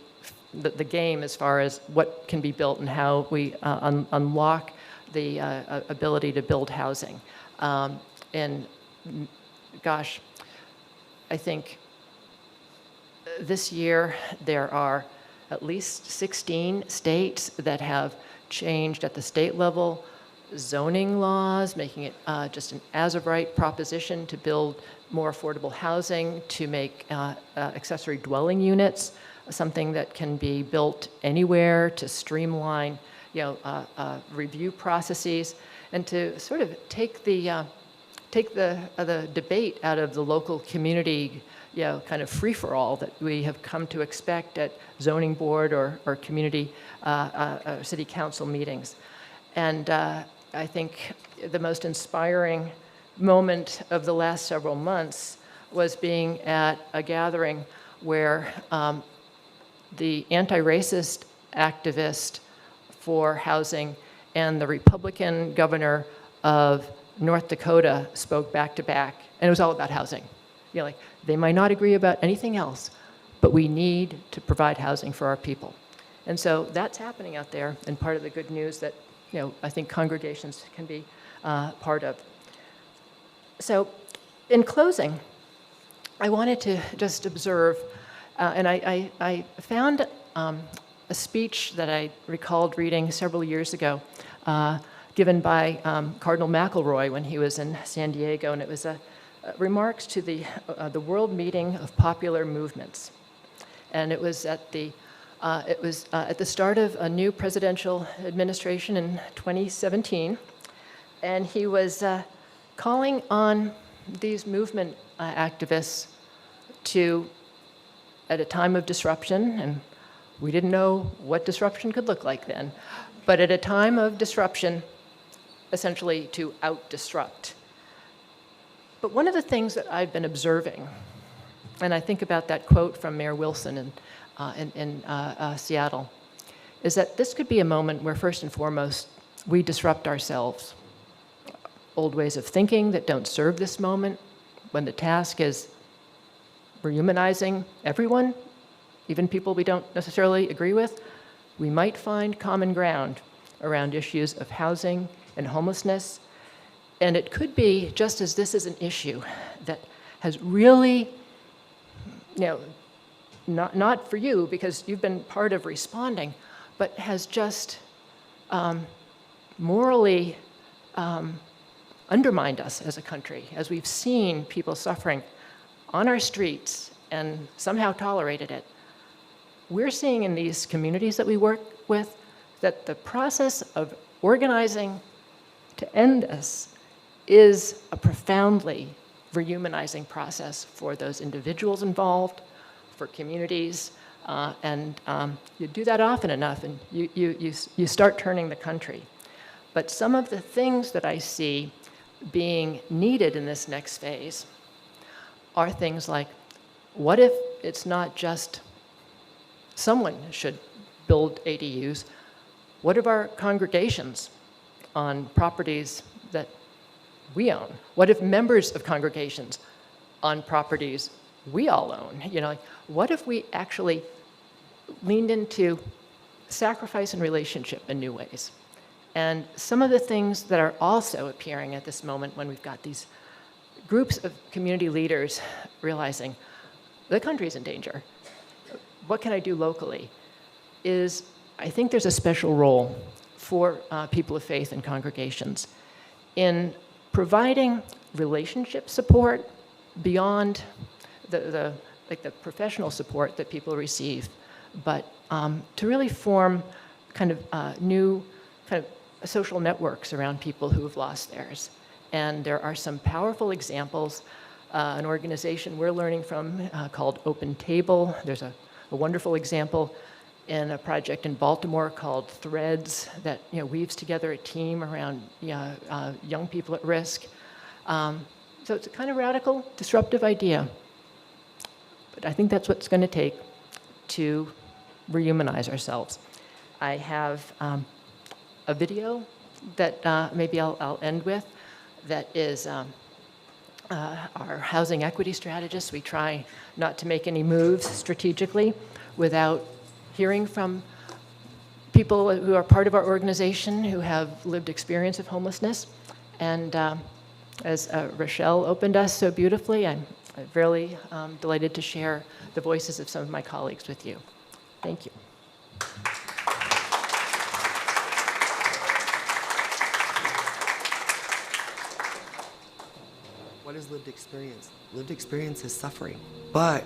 game as far as what can be built and how we unlock the ability to build housing. And gosh, I think this year there are at least 16 states that have changed at the state level zoning laws, making it just an as-of-right proposition to build more affordable housing, to make accessory dwelling units something that can be built anywhere, to streamline review processes, and to sort of take the debate out of the local community kind of free-for-all that we have come to expect at zoning board or community city council meetings. And I think the most inspiring moment of the last several months was being at a gathering where the anti-racist activist for housing and the Republican governor of North Dakota spoke back to back, and it was all about housing. They might not agree about anything else, but we need to provide housing for our people. And so that's happening out there, and part of the good news that I think congregations can be part of. So in closing, I wanted to just observe, and I found a a speech that I recalled reading several years ago, given by Cardinal McElroy when he was in San Diego, and it was remarks to the World Meeting of Popular Movements, and it was at the start of a new presidential administration in 2017, and he was calling on these movement activists to, at a time of disruption, and we didn't know what disruption could look like then, but at a time of disruption, essentially to out-disrupt. But one of the things that I've been observing, and I think about that quote from Mayor Wilson in Seattle, is that this could be a moment where, first and foremost, we disrupt ourselves. Old ways of thinking that don't serve this moment, when the task is rehumanizing everyone, even people we don't necessarily agree with, we might find common ground around issues of housing and homelessness. And it could be, just as this is an issue that has really, not for you because you've been part of responding, but has just morally undermined us as a country, as we've seen people suffering on our streets and somehow tolerated it. We're seeing in these communities that we work with that the process of organizing to end this is a profoundly rehumanizing process for those individuals involved, for communities, and you do that often enough and you start turning the country. But some of the things that I see being needed in this next phase are things like, what if it's not just someone should build ADUs? What if our congregations on properties that we own? What if members of congregations on properties we all own? What if we actually leaned into sacrifice and relationship in new ways? And some of the things that are also appearing at this moment when we've got these groups of community leaders realizing the country's in danger, what can I do locally, is I think there's a special role for people of faith and congregations in providing relationship support beyond the professional support that people receive, but to really form kind of new kind of social networks around people who have lost theirs. And there are some powerful examples. An organization we're learning from called Open Table. There's a wonderful example in a project in Baltimore called Threads that weaves together a team around young people at risk. So it's a kind of radical, disruptive idea. But I think that's what's going to take to rehumanize ourselves. I have a video that maybe I'll end with that is our housing equity strategists. We try not to make any moves strategically without hearing from people who are part of our organization who have lived experience of homelessness. And as Rochelle opened us so beautifully, I'm really delighted to share the voices of some of my colleagues with you. Thank you. What is lived experience? Lived experience is suffering. But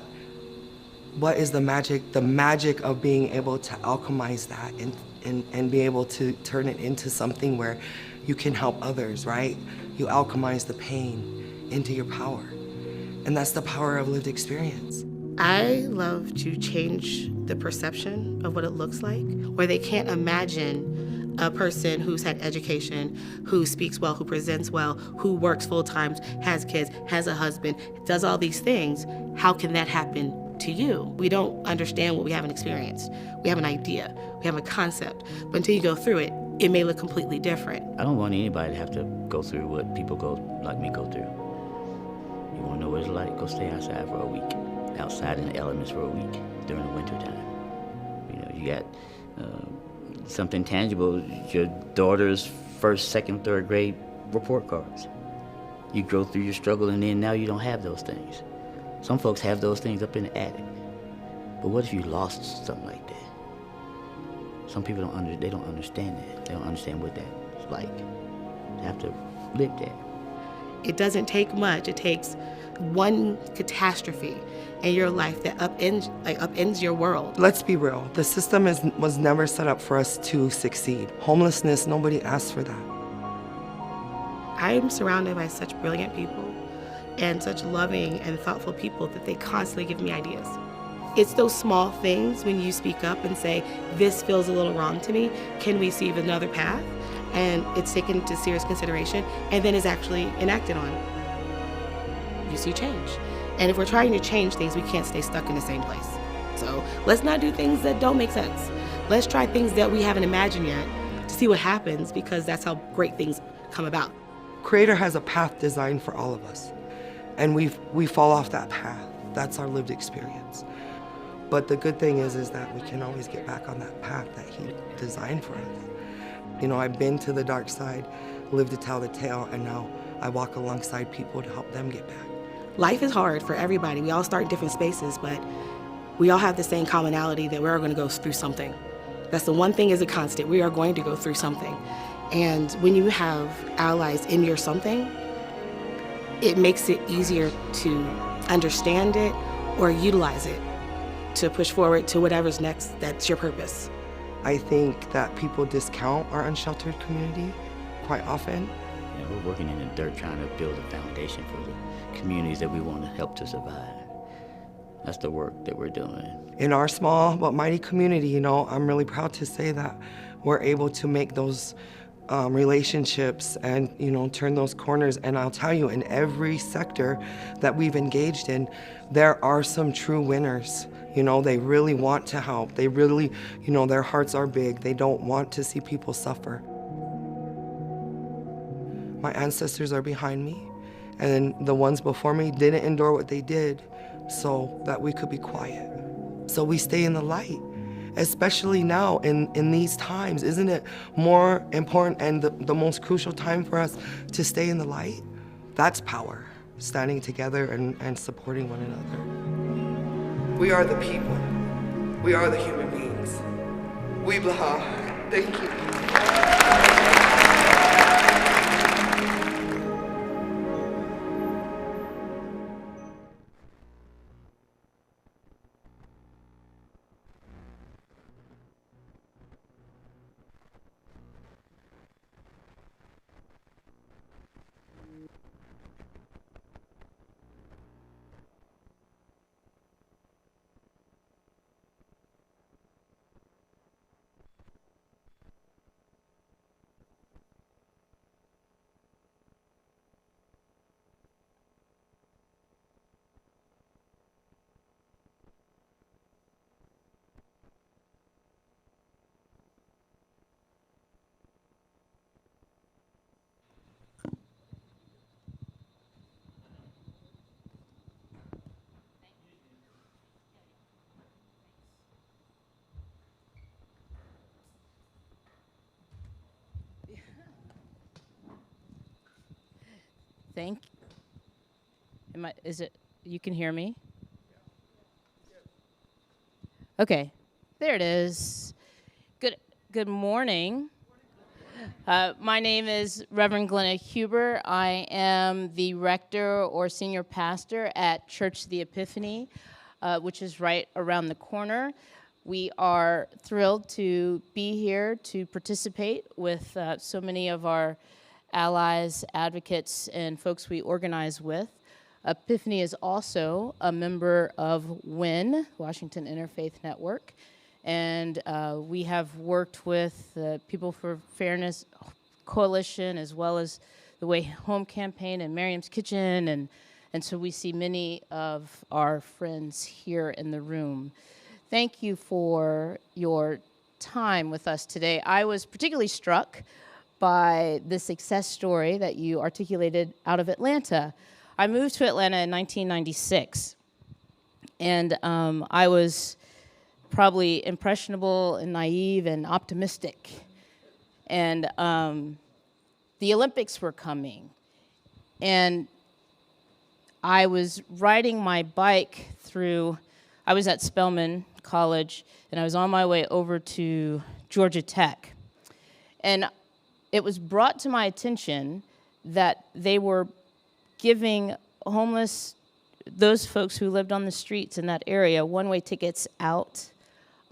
what is the magic? The magic of being able to alchemize that and be able to turn it into something where you can help others, right? You alchemize the pain into your power. And that's the power of lived experience. I love to change the perception of what it looks like, where they can't imagine a person who's had education, who speaks well, who presents well, who works full time, has kids, has a husband, does all these things. How can that happen to you? We don't understand what we haven't experienced. We have an idea, we have a concept, but until you go through it, it may look completely different. I don't want anybody to have to go through what people like me go through. You want to know what it's like? Go stay outside for a week. Outside in the elements for a week during the winter time. You got something tangible, your daughter's first, second, third grade report cards. You go through your struggle and then now you don't have those things. Some folks have those things up in the attic. But what if you lost something like that? Some people they don't understand that. They don't understand what that's like. They have to live that. It doesn't take much. It takes one catastrophe in your life that upends your world. Let's be real. The system was never set up for us to succeed. Homelessness, nobody asked for that. I am surrounded by such brilliant people and such loving and thoughtful people that they constantly give me ideas. It's those small things when you speak up and say, this feels a little wrong to me, can we see another path? And it's taken into serious consideration and then is actually enacted on. You see change. And if we're trying to change things, we can't stay stuck in the same place. So let's not do things that don't make sense. Let's try things that we haven't imagined yet to see what happens, because that's how great things come about. Creator has a path designed for all of us, and we fall off that path. That's our lived experience. But the good thing is that we can always get back on that path that he designed for us. You know, I've been to the dark side, lived to tell the tale, and now I walk alongside people to help them get back. Life is hard for everybody. We all start in different spaces, but we all have the same commonality that we're going to go through something. That's the one thing is a constant. We are going to go through something. And when you have allies in your something, it makes it easier to understand it or utilize it to push forward to whatever's next that's your purpose. I think that people discount our unsheltered community quite often. You know, we're working in the dirt trying to build a foundation for the communities that we want to help to survive. That's the work that we're doing. In our small but mighty community, you know, I'm really proud to say that we're able to make those relationships and, you know, turn those corners. And I'll tell you, in every sector that we've engaged in, there are some true winners. You know, they really want to help. They really, you know, their hearts are big. They don't want to see people suffer. My ancestors are behind me, and the ones before me didn't endure what they did so that we could be quiet. So we stay in the light, especially now in these times. Isn't it more important and the most crucial time for us to stay in the light? That's power, standing together and supporting one another. We are the people. We are the human beings. We blah. Thank you. Is it, you can hear me? Okay, there it is. Good morning. My name is Reverend Glenna Huber. I am the rector or senior pastor at Church of the Epiphany, which is right around the corner. We are thrilled to be here to participate with so many of our allies, advocates, and folks we organize with. Epiphany is also a member of WIN, Washington Interfaith Network, and we have worked with the People for Fairness Coalition, as well as the Way Home Campaign and Miriam's Kitchen, and so we see many of our friends here in the room. Thank you for your time with us today. I was particularly struck by the success story that you articulated out of Atlanta. I moved to Atlanta in 1996, and I was probably impressionable and naive and optimistic. And the Olympics were coming, and I was riding my bike through, I was at Spelman College, and I was on my way over to Georgia Tech. And it was brought to my attention that they were giving those folks who lived on the streets in that area, one-way tickets out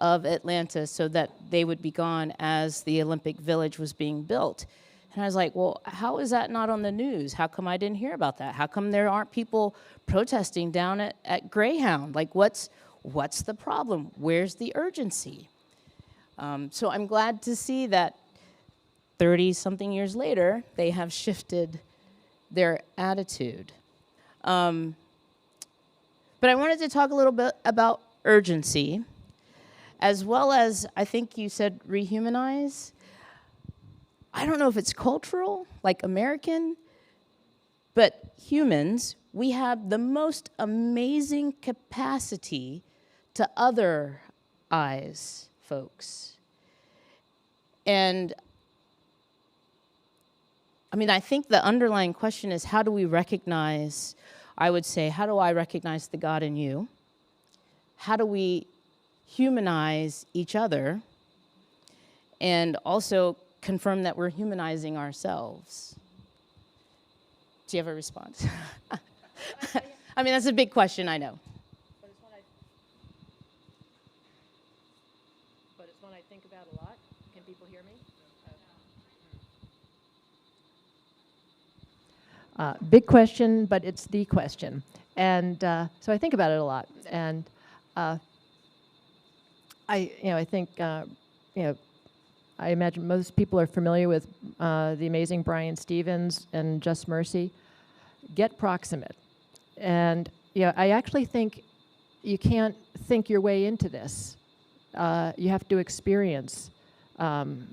of Atlanta so that they would be gone as the Olympic Village was being built. And I was like, well, how is that not on the news? How come I didn't hear about that? How come there aren't people protesting down at Greyhound? Like, what's the problem? Where's the urgency? So I'm glad to see that 30-something years later, they have shifted their attitude. But I wanted to talk a little bit about urgency, as well as, I think you said rehumanize. I don't know if it's cultural, like American, but humans, we have the most amazing capacity to other-ize folks. And I mean, I think the underlying question is, how do we recognize, I would say, how do I recognize the God in you? How do we humanize each other? And also confirm that we're humanizing ourselves. Do you have a response? I mean, that's a big question, I know. But it's one I think about a lot. Can people hear me? Big question, but it's the question. And so I think about it a lot. And I think, I imagine most people are familiar with the amazing Brian Stevens and Just Mercy. Get proximate. And I actually think you can't think your way into this. You have to experience, in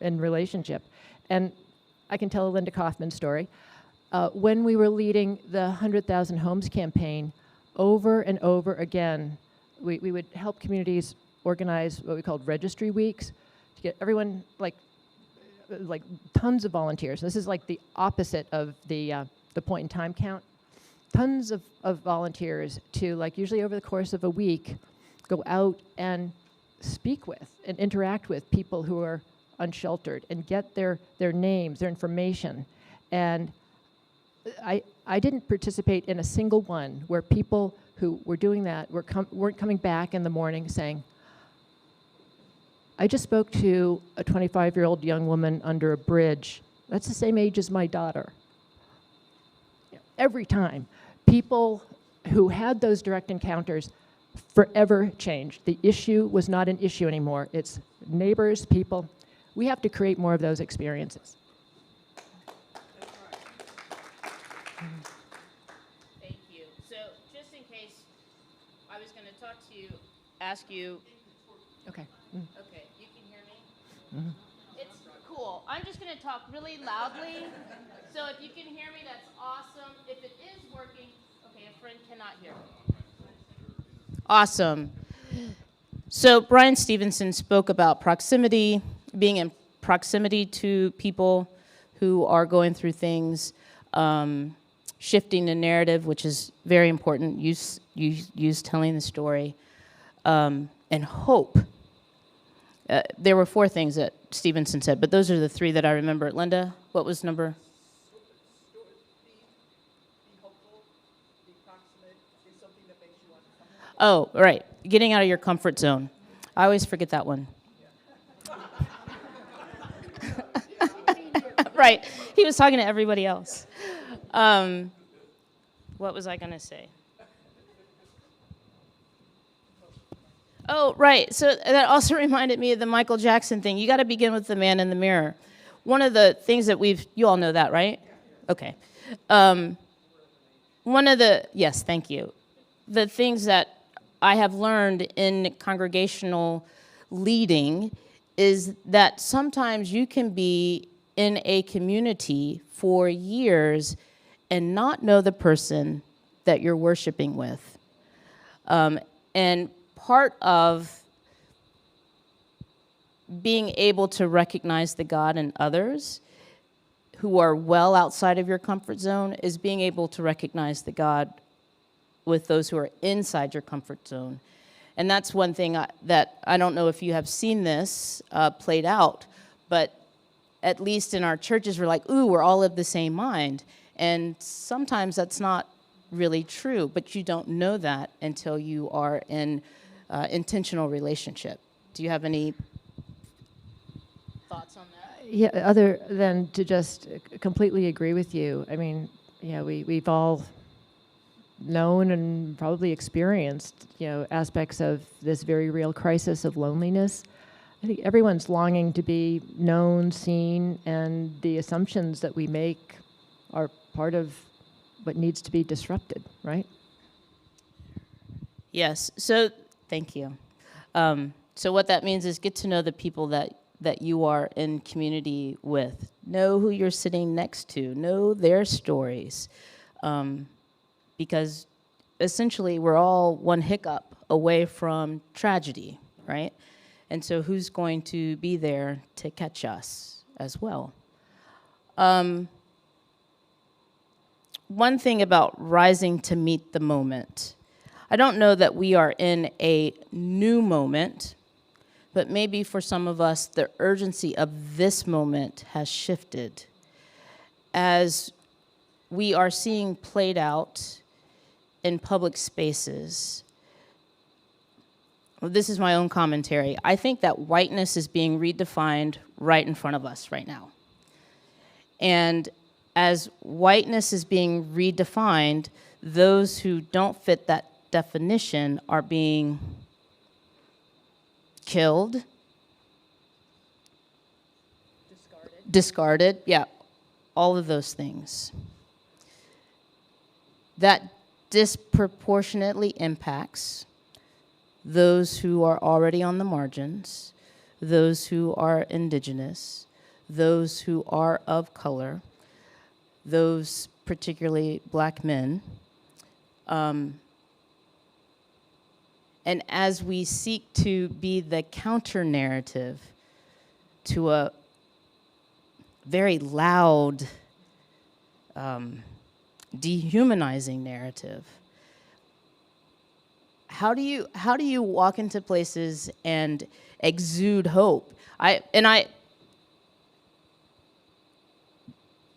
relationship. And I can tell a Linda Kaufman story. When we were leading the 100,000 Homes campaign, over and over again, we would help communities organize what we called registry weeks, to get everyone, like tons of volunteers. This is like the opposite of the point in time count. Tons of volunteers to, like, usually over the course of a week, go out and speak with and interact with people who are unsheltered and get their names, their information. And I didn't participate in a single one where people who were doing that weren't coming back in the morning saying, I just spoke to a 25-year-old young woman under a bridge. That's the same age as my daughter. Every time, people who had those direct encounters forever changed. The issue was not an issue anymore. It's neighbors, people. We have to create more of those experiences. Thank you. So just in case, I was going to talk to you, ask you. Okay. Okay, you can hear me? It's cool. I'm just going to talk really loudly. So if you can hear me, that's awesome. If it is working, okay, a friend cannot hear me. Awesome. So Brian Stevenson spoke about proximity, being in proximity to people who are going through things, shifting the narrative, which is very important. Use telling the story, and hope. There were 4 things that Stevenson said, but those are the 3 that I remember. Linda, what was number? Oh, right. Getting out of your comfort zone. I always forget that one. Right. He was talking to everybody else. What was I going to say? Oh, right. So that also reminded me of the Michael Jackson thing. You got to begin with the man in the mirror. One of the things that you all know that, right? Okay. Yes, thank you. The things that I have learned in congregational leading is that sometimes you can be in a community for years and not know the person that you're worshiping with. And part of being able to recognize the God in others who are well outside of your comfort zone is being able to recognize the God with those who are inside your comfort zone. And that's one thing that I don't know if you have seen this played out, but at least in our churches, we're like, ooh, we're all of the same mind. And sometimes that's not really true, but you don't know that until you are in intentional relationship. Do you have any thoughts on that? Yeah, other than to just completely agree with you. I mean, we've all known and probably experienced, aspects of this very real crisis of loneliness. I think everyone's longing to be known, seen, and the assumptions that we make are part of what needs to be disrupted, right? Yes, so thank you. So what that means is get to know the people that you are in community with. Know who you're sitting next to. Know their stories. Because essentially we're all one hiccup away from tragedy, right? And so who's going to be there to catch us as well? One thing about rising to meet the moment. I don't know that we are in a new moment, but maybe for some of us, the urgency of this moment has shifted as we are seeing played out in public spaces. Well, this is my own commentary. I think that whiteness is being redefined right in front of us right now. And as whiteness is being redefined, those who don't fit that definition are being killed, discarded, yeah, all of those things. That disproportionately impacts those who are already on the margins, those who are indigenous, those who are of color, those particularly black men. And as we seek to be the counter narrative to a very loud, dehumanizing narrative, how do you walk into places and exude hope? I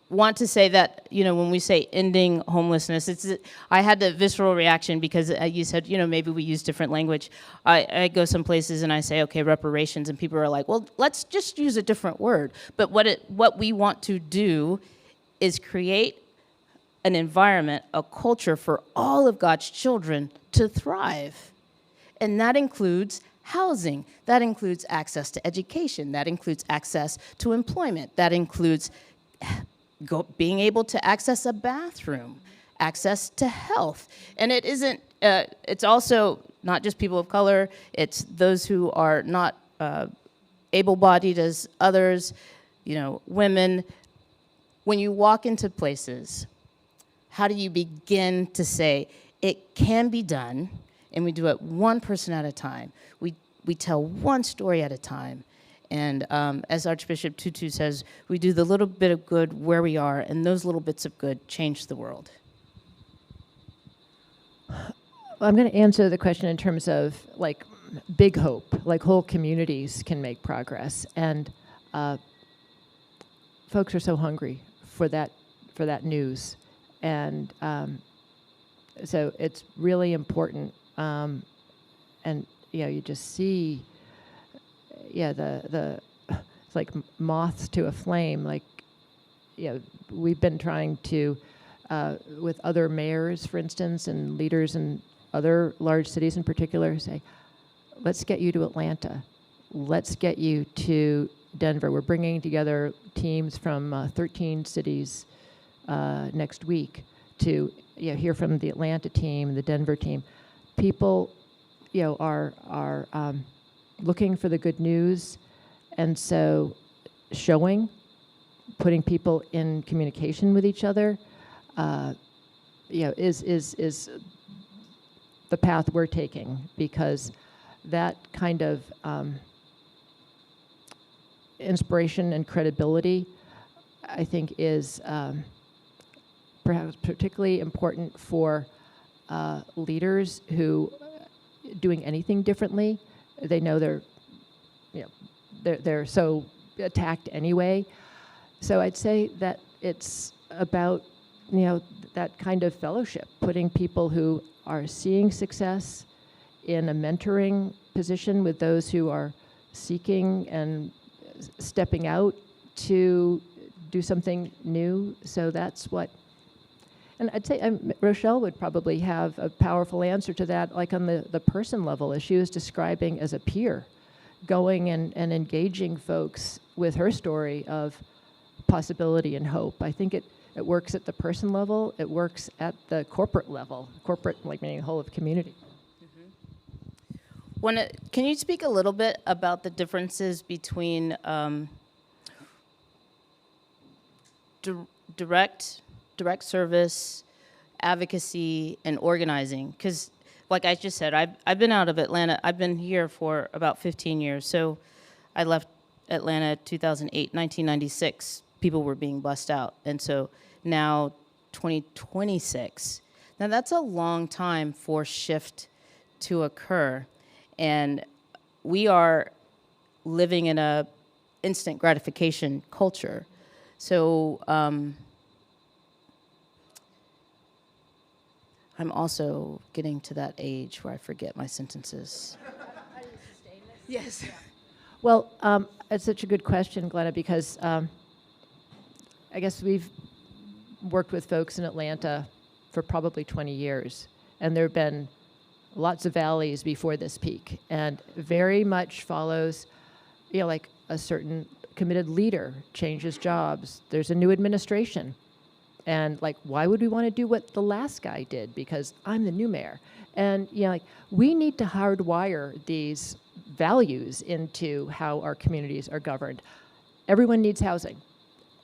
want to say that, when we say ending homelessness, I had the visceral reaction because you said, maybe we use different language. I go some places and I say, okay, reparations, and people are like, well, let's just use a different word. But what we want to do is create an environment, a culture for all of God's children to thrive. And that includes housing, that includes access to education, that includes access to employment, that includes being able to access a bathroom, access to health. And it isn't, it's also not just people of color, it's those who are not able-bodied as others, women. When you walk into places, how do you begin to say, it can be done, and we do it one person at a time. We tell one story at a time. And as Archbishop Tutu says, we do the little bit of good where we are, and those little bits of good change the world. I'm going to answer the question in terms of big hope, like whole communities can make progress. And folks are so hungry for that news. And so it's really important. And, you just see, it's like moths to a flame. We've been trying to, with other mayors, for instance, and leaders in other large cities in particular, say, let's get you to Atlanta. Let's get you to Denver. We're bringing together teams from 13 cities next week to hear from the Atlanta team, the Denver team. People, are looking for the good news, and so putting people in communication with each other, is the path we're taking, because that kind of inspiration and credibility, I think, is perhaps particularly important for leaders who, doing anything differently. They know they're so attacked anyway. So I'd say that it's about, that kind of fellowship, putting people who are seeing success in a mentoring position with those who are seeking and stepping out to do something new. So that's what, and I'd say Rochelle would probably have a powerful answer to that, like on the person level, as she was describing as a peer, going and engaging folks with her story of possibility and hope. I think it works at the person level, it works at the corporate level, like meaning the whole of community. Can you speak a little bit about the differences between direct service, advocacy, and organizing? Because, like I just said, I've been out of Atlanta. I've been here for about 15 years. So I left Atlanta 2008, 1996. People were being bussed out. And so now 2026. Now that's a long time for shift to occur. And we are living in a instant gratification culture. So I'm also getting to that age where I forget my sentences. Yes. Well, it's such a good question, Glenna, because I guess we've worked with folks in Atlanta for probably 20 years, and there have been lots of valleys before this peak, and very much follows, like a certain committed leader changes jobs. There's a new administration, and like, why would we want to do what the last guy did? Because I'm the new mayor, and we need to hardwire these values into how our communities are governed. Everyone needs housing.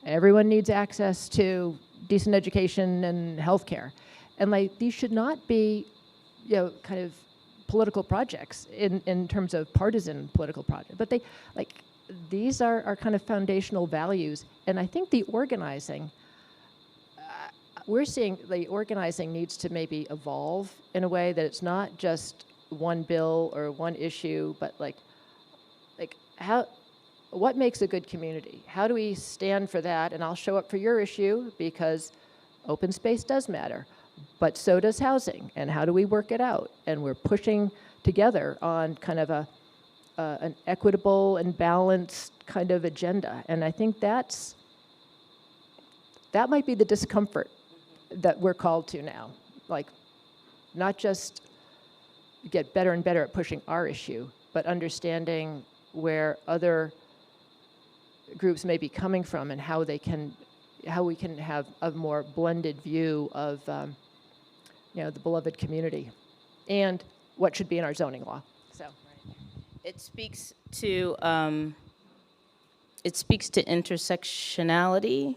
Everyone needs access to decent education and healthcare, and these should not be kind of political projects in terms of partisan political projects, but these are kind of foundational values. And I think the organizing, we're seeing the organizing needs to maybe evolve in a way that it's not just one bill or one issue, but what makes a good community? How do we stand for that? And I'll show up for your issue because open space does matter. But so does housing, and how do we work it out? And we're pushing together on kind of an equitable and balanced kind of agenda. And I think that might be the discomfort that we're called to now. Not just get better and better at pushing our issue, but understanding where other groups may be coming from and how we can have a more blended view of the beloved community, and what should be in our zoning law. So, it speaks to intersectionality.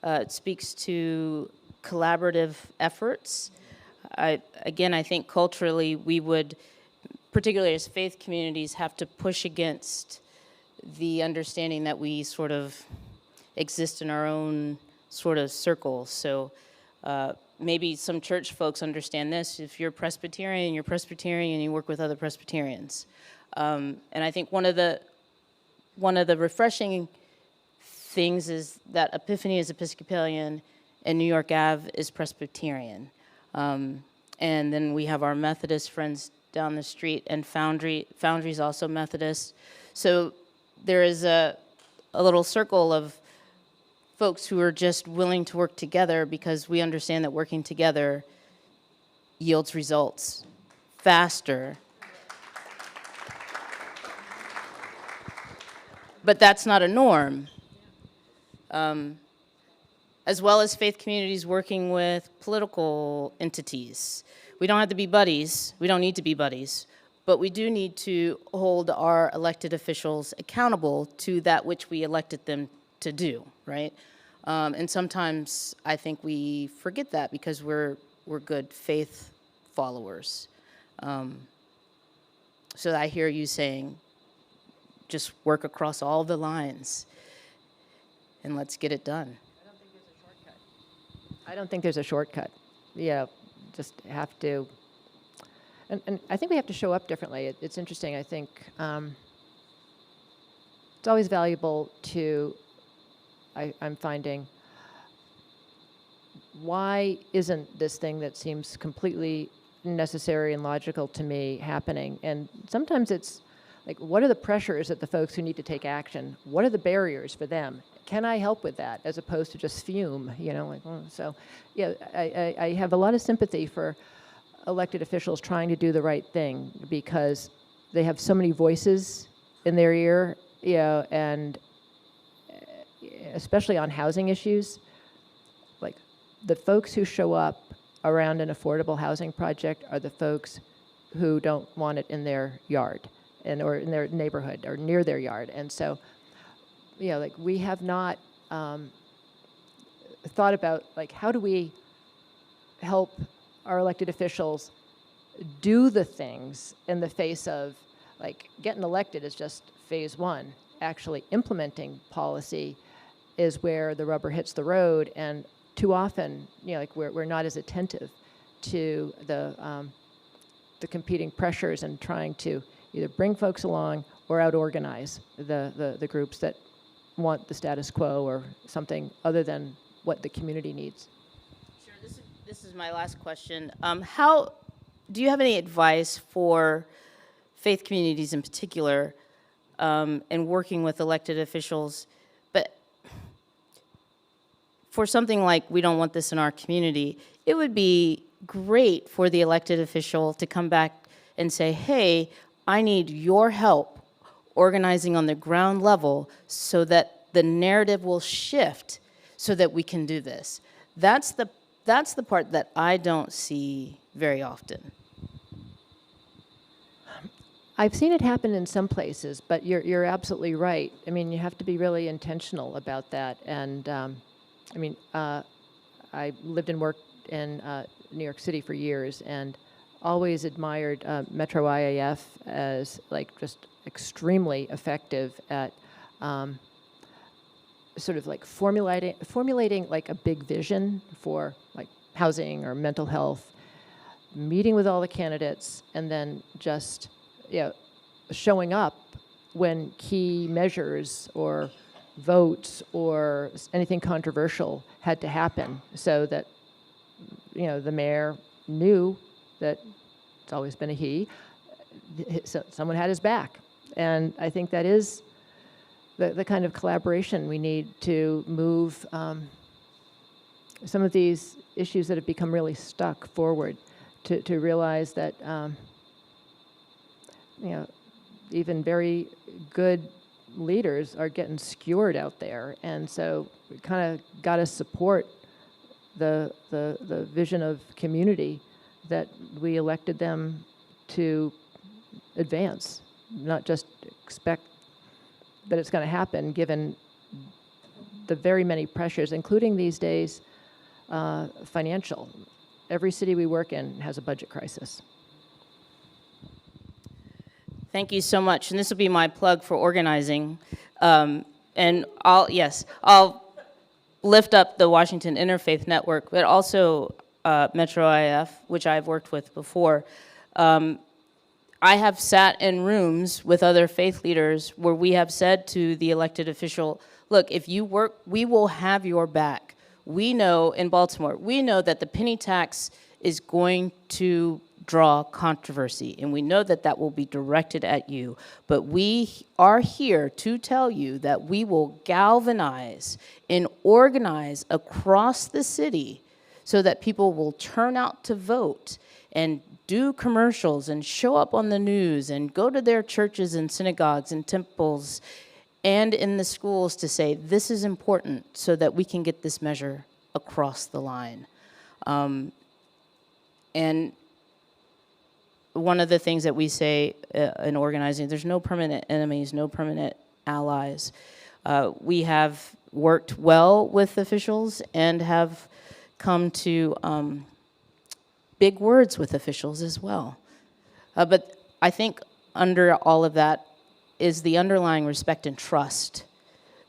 It speaks to collaborative efforts. I think culturally we would, particularly as faith communities, have to push against the understanding that we sort of exist in our own sort of circles. So maybe some church folks understand this. If you're Presbyterian, you work with other Presbyterians. And I think one of the refreshing things is that Epiphany is Episcopalian and New York Ave is Presbyterian. And then we have our Methodist friends down the street, and Foundry's also Methodist. So there is a little circle of folks who are just willing to work together because we understand that working together yields results faster. But that's not a norm. As well as faith communities working with political entities. We don't have to be buddies. We don't need to be buddies. But we do need to hold our elected officials accountable to that which we elected them to do, right? And sometimes I think we forget that because we're good faith followers. So I hear you saying, just work across all the lines and let's get it done. I don't think there's a shortcut. Just have to. and I think we have to show up differently. It's interesting. I think it's always valuable to, I'm finding, why isn't this thing that seems completely necessary and logical to me happening? And sometimes it's like, what are the pressures that the folks who need to take action? What are the barriers for them? Can I help with that, as opposed to just fume? You know, like, so yeah, I have a lot of sympathy for elected officials trying to do the right thing, because they have so many voices in their ear, you know, and especially on housing issues, like the folks who show up around an affordable housing project are the folks who don't want it in their yard or in their neighborhood or near their yard. And so, you know, like, we have not thought about, like, how do we help our elected officials do the things in the face of, like, getting elected is just phase one. Actually implementing policy is where the rubber hits the road, and too often, you know, like, we're not as attentive to the competing pressures and trying to either bring folks along or out-organize the groups that want the status quo or something other than what the community needs. Sure, this is my last question. How do you have any advice for faith communities in particular in working with elected officials, but for something like, we don't want this in our community, it would be great for the elected official to come back and say, hey, I need your help organizing on the ground level so that the narrative will shift so that we can do this. That's the part that I don't see very often. I've seen it happen in some places, but you're absolutely right. I mean, you have to be really intentional about that. And I mean, I lived and worked in New York City for years, and always admired Metro IAF as, like, just extremely effective at sort of like formulating like a big vision for, like, housing or mental health, meeting with all the candidates, and then just, you know, showing up when key measures or votes or anything controversial had to happen, so that, you know, the mayor knew that it's always been a he, someone had his back. And I think that is the kind of collaboration we need to move some of these issues that have become really stuck forward, to realize that, you know, even very good leaders are getting skewered out there. And so we kind of got to support the vision of community that we elected them to advance, not just expect that it's going to happen, given the very many pressures, including these days financial. Every city we work in has a budget crisis. Thank you so much. And this will be my plug for organizing. And I'll lift up the Washington Interfaith Network, but also Metro IF, which I've worked with before. I have sat in rooms with other faith leaders where we have said to the elected official, look, if you work, we will have your back. We know in Baltimore, we know that the penny tax is going to draw controversy, and we know that that will be directed at you. But we are here to tell you that we will galvanize and organize across the city so that people will turn out to vote and do commercials and show up on the news and go to their churches and synagogues and temples and in the schools to say, this is important so that we can get this measure across the line. And one of the things that we say in organizing, there's no permanent enemies, no permanent allies. We have worked well with officials and have come to big words with officials as well. But I think under all of that is the underlying respect and trust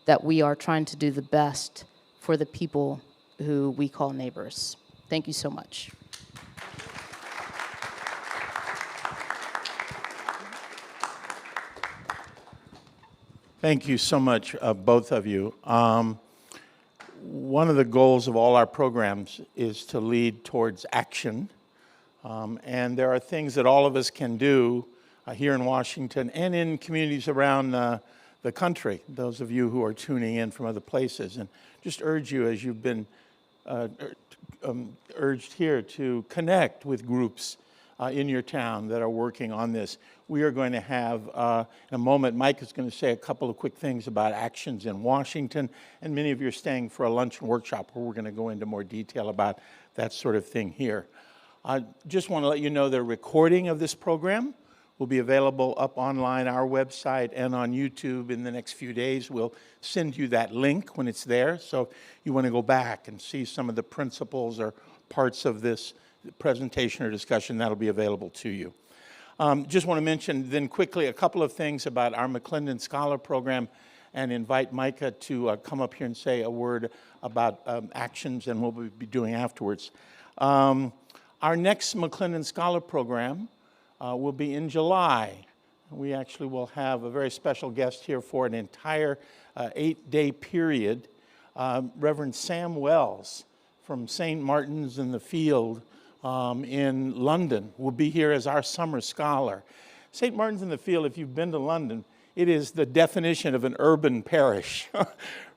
that we are trying to do the best for the people who we call neighbors. Thank you so much. Thank you so much, both of you. One of the goals of all our programs is to lead towards action. And there are things that all of us can do here in Washington and in communities around the country, those of you who are tuning in from other places. And just urge you, as you've been urged here, to connect with groups in your town that are working on this. We are going to have, in a moment, Mike is going to say a couple of quick things about actions in Washington, and many of you are staying for a luncheon workshop where we're going to go into more detail about that sort of thing here. I just want to let you know the recording of this program will be available up online, our website, and on YouTube in the next few days. We'll send you that link when it's there, so if you want to go back and see some of the principles or parts of this presentation or discussion, that'll be available to you. Just want to mention then quickly a couple of things about our McClendon Scholar Program and invite Micah to come up here and say a word about actions and what we'll be doing afterwards. Our next McClendon Scholar Program will be in July. We actually will have a very special guest here for an entire 8-day period. Reverend Sam Wells from St. Martin's in the Field in London will be here as our summer scholar. St. Martin's in the Field, if you've been to London, it is the definition of an urban parish.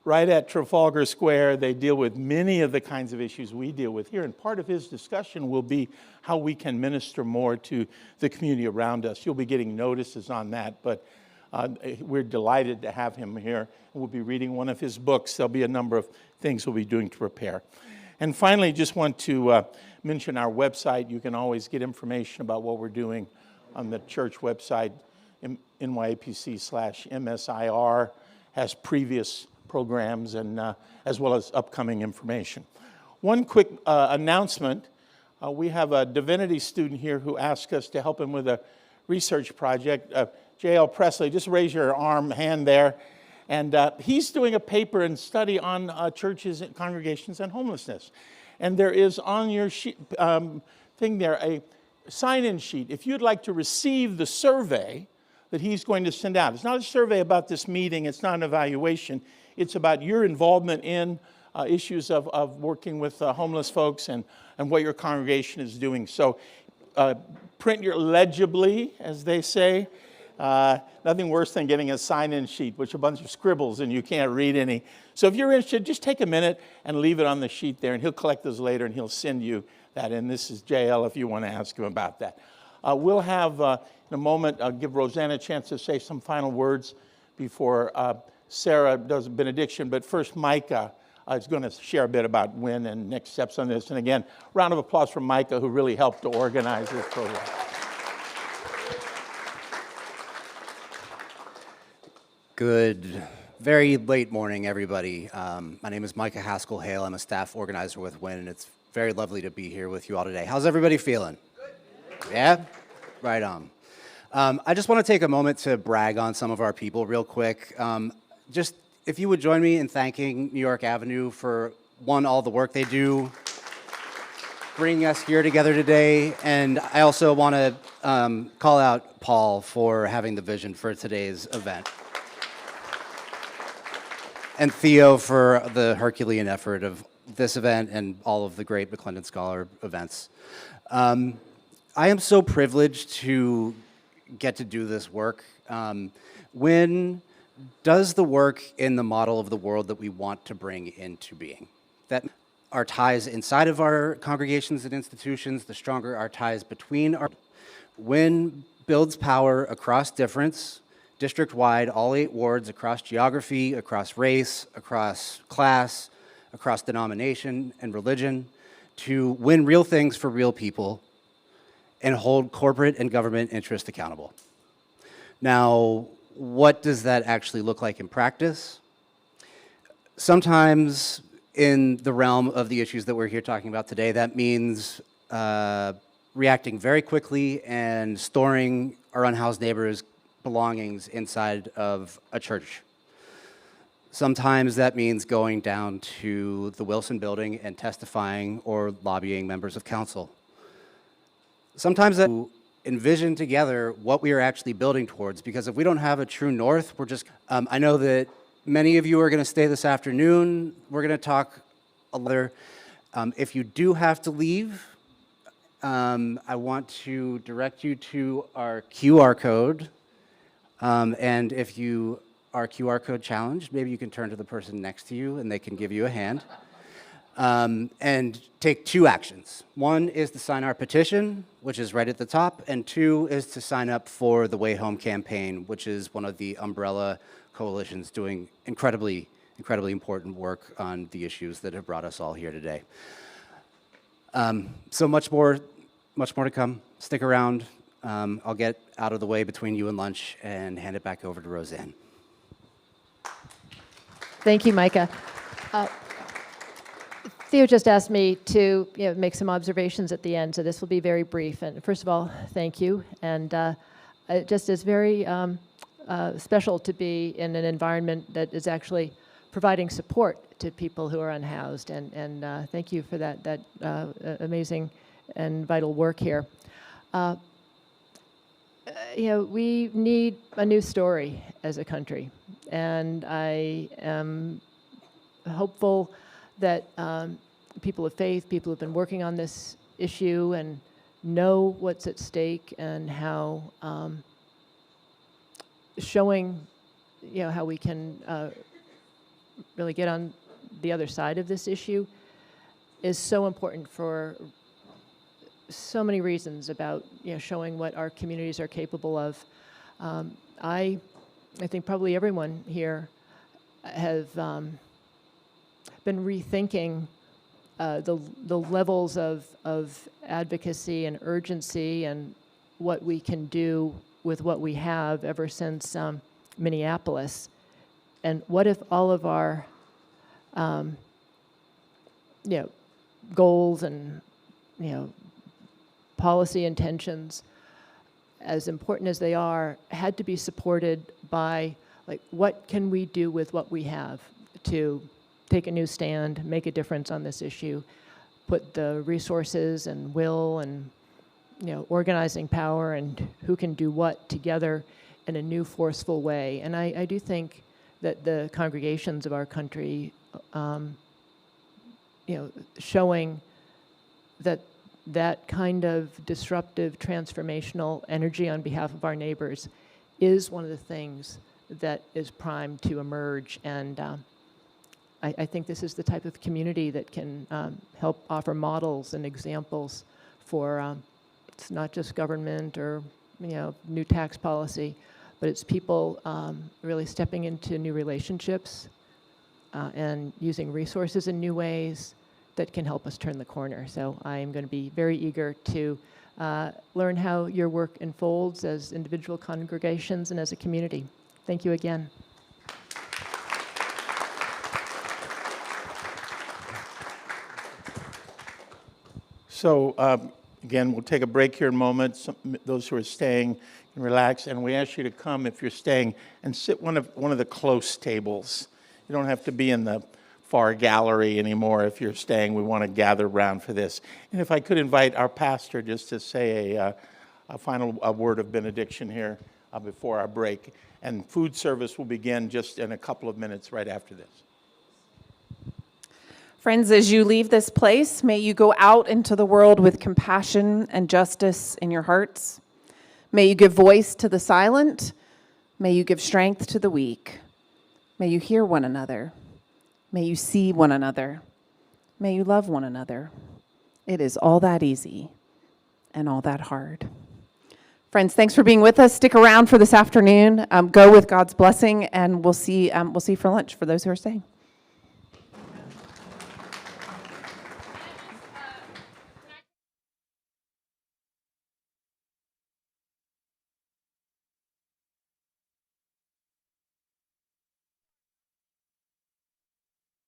Right at Trafalgar Square, they deal with many of the kinds of issues we deal with here, and part of his discussion will be how we can minister more to the community around us. You'll be getting notices on that, but we're delighted to have him here. We'll be reading one of his books. There'll be a number of things we'll be doing to prepare. And finally, just want to mention our website. You can always get information about what we're doing on the church website. NYAPC/MSIR has previous programs and as well as upcoming information. One quick announcement. We have a divinity student here who asked us to help him with a research project. J.L. Presley, just raise your hand there. And he's doing a paper and study on churches and congregations and homelessness. And there is on your sheet, thing there a sign-in sheet. If you'd like to receive the survey that he's going to send out. It's not a survey about this meeting. It's not an evaluation. It's about your involvement in issues of working with homeless folks and what your congregation is doing. So print your legibly, as they say. Nothing worse than getting a sign-in sheet, which a bunch of scribbles and you can't read any. So if you're interested, just take a minute and leave it on the sheet there, and he'll collect those later and he'll send you that. And this is JL if you want to ask him about that. We'll have, in a moment, give Rosanne a chance to say some final words before Sarah does a benediction. But first, Micah is going to share a bit about when and next steps on this. And again, round of applause for Micah, who really helped to organize this program. Good, very late morning, everybody. My name is Micah Haskell Hale. I'm a staff organizer with WIN, and it's very lovely to be here with you all today. How's everybody feeling? Good. Yeah? Right on. I just want to take a moment to brag on some of our people real quick. Just if you would join me in thanking New York Avenue for, one, all the work they do, bringing us here together today, and I also want to call out Paul for having the vision for today's event. And Theo for the Herculean effort of this event and all of the great McClendon Scholar events. I am so privileged to get to do this work. WIN does the work in the model of the world that we want to bring into being. That our ties inside of our congregations and institutions, the stronger our ties between our... WIN builds power across difference, district-wide, all 8 wards, across geography, across race, across class, across denomination and religion, to win real things for real people and hold corporate and government interests accountable. Now, what does that actually look like in practice? Sometimes in the realm of the issues that we're here talking about today, that means reacting very quickly and storing our unhoused neighbors' belongings inside of a church. Sometimes that means going down to the Wilson building and testifying or lobbying members of council. Sometimes that envision together what we are actually building towards. Because if we don't have a true north, we're just, I know that many of you are going to stay this afternoon. We're going to talk a little. If you do have to leave, I want to direct you to our QR code. And if you are QR code challenged, maybe you can turn to the person next to you and they can give you a hand. And take 2 actions. 1 is to sign our petition, which is right at the top, and 2 is to sign up for the Way Home campaign, which is one of the umbrella coalitions doing incredibly important work on the issues that have brought us all here today. So much more to come. Stick around. I'll get out of the way between you and lunch and hand it back over to Rosanne. Thank you, Micah. Theo just asked me to make some observations at the end, so this will be very brief. And first of all, thank you. And it just is very special to be in an environment that is actually providing support to people who are unhoused. And thank you for that amazing and vital work here. We need a new story as a country. And I am hopeful that people of faith, people who've been working on this issue and know what's at stake and how showing, how we can really get on the other side of this issue is so important for so many reasons about showing what our communities are capable of. I think probably everyone here have been rethinking the levels of advocacy and urgency and what we can do with what we have ever since Minneapolis. And what if all of our goals and policy intentions, as important as they are, had to be supported by what can we do with what we have to take a new stand, make a difference on this issue, put the resources and will and organizing power and who can do what together in a new forceful way. And I do think that the congregations of our country, showing that kind of disruptive, transformational energy on behalf of our neighbors is one of the things that is primed to emerge. And I think this is the type of community that can help offer models and examples for it's not just government or new tax policy, but it's people really stepping into new relationships and using resources in new ways that can help us turn the corner. So I am going to be very eager to learn how your work unfolds as individual congregations and as a community. Thank you again. So again, we'll take a break here in a moment. Those who are staying can relax, and we ask you to come if you're staying and sit one of the close tables. You don't have to be in the far gallery anymore if you're staying. We want to gather around for this. And if I could invite our pastor just to say a final word of benediction here before our break. And food service will begin just in a couple of minutes right after this. Friends, as you leave this place, may you go out into the world with compassion and justice in your hearts. May you give voice to the silent. May you give strength to the weak. May you hear one another. May you see one another. May you love one another. It is all that easy and all that hard. Friends, thanks for being with us. Stick around for this afternoon. Go with God's blessing, and we'll see for lunch for those who are staying.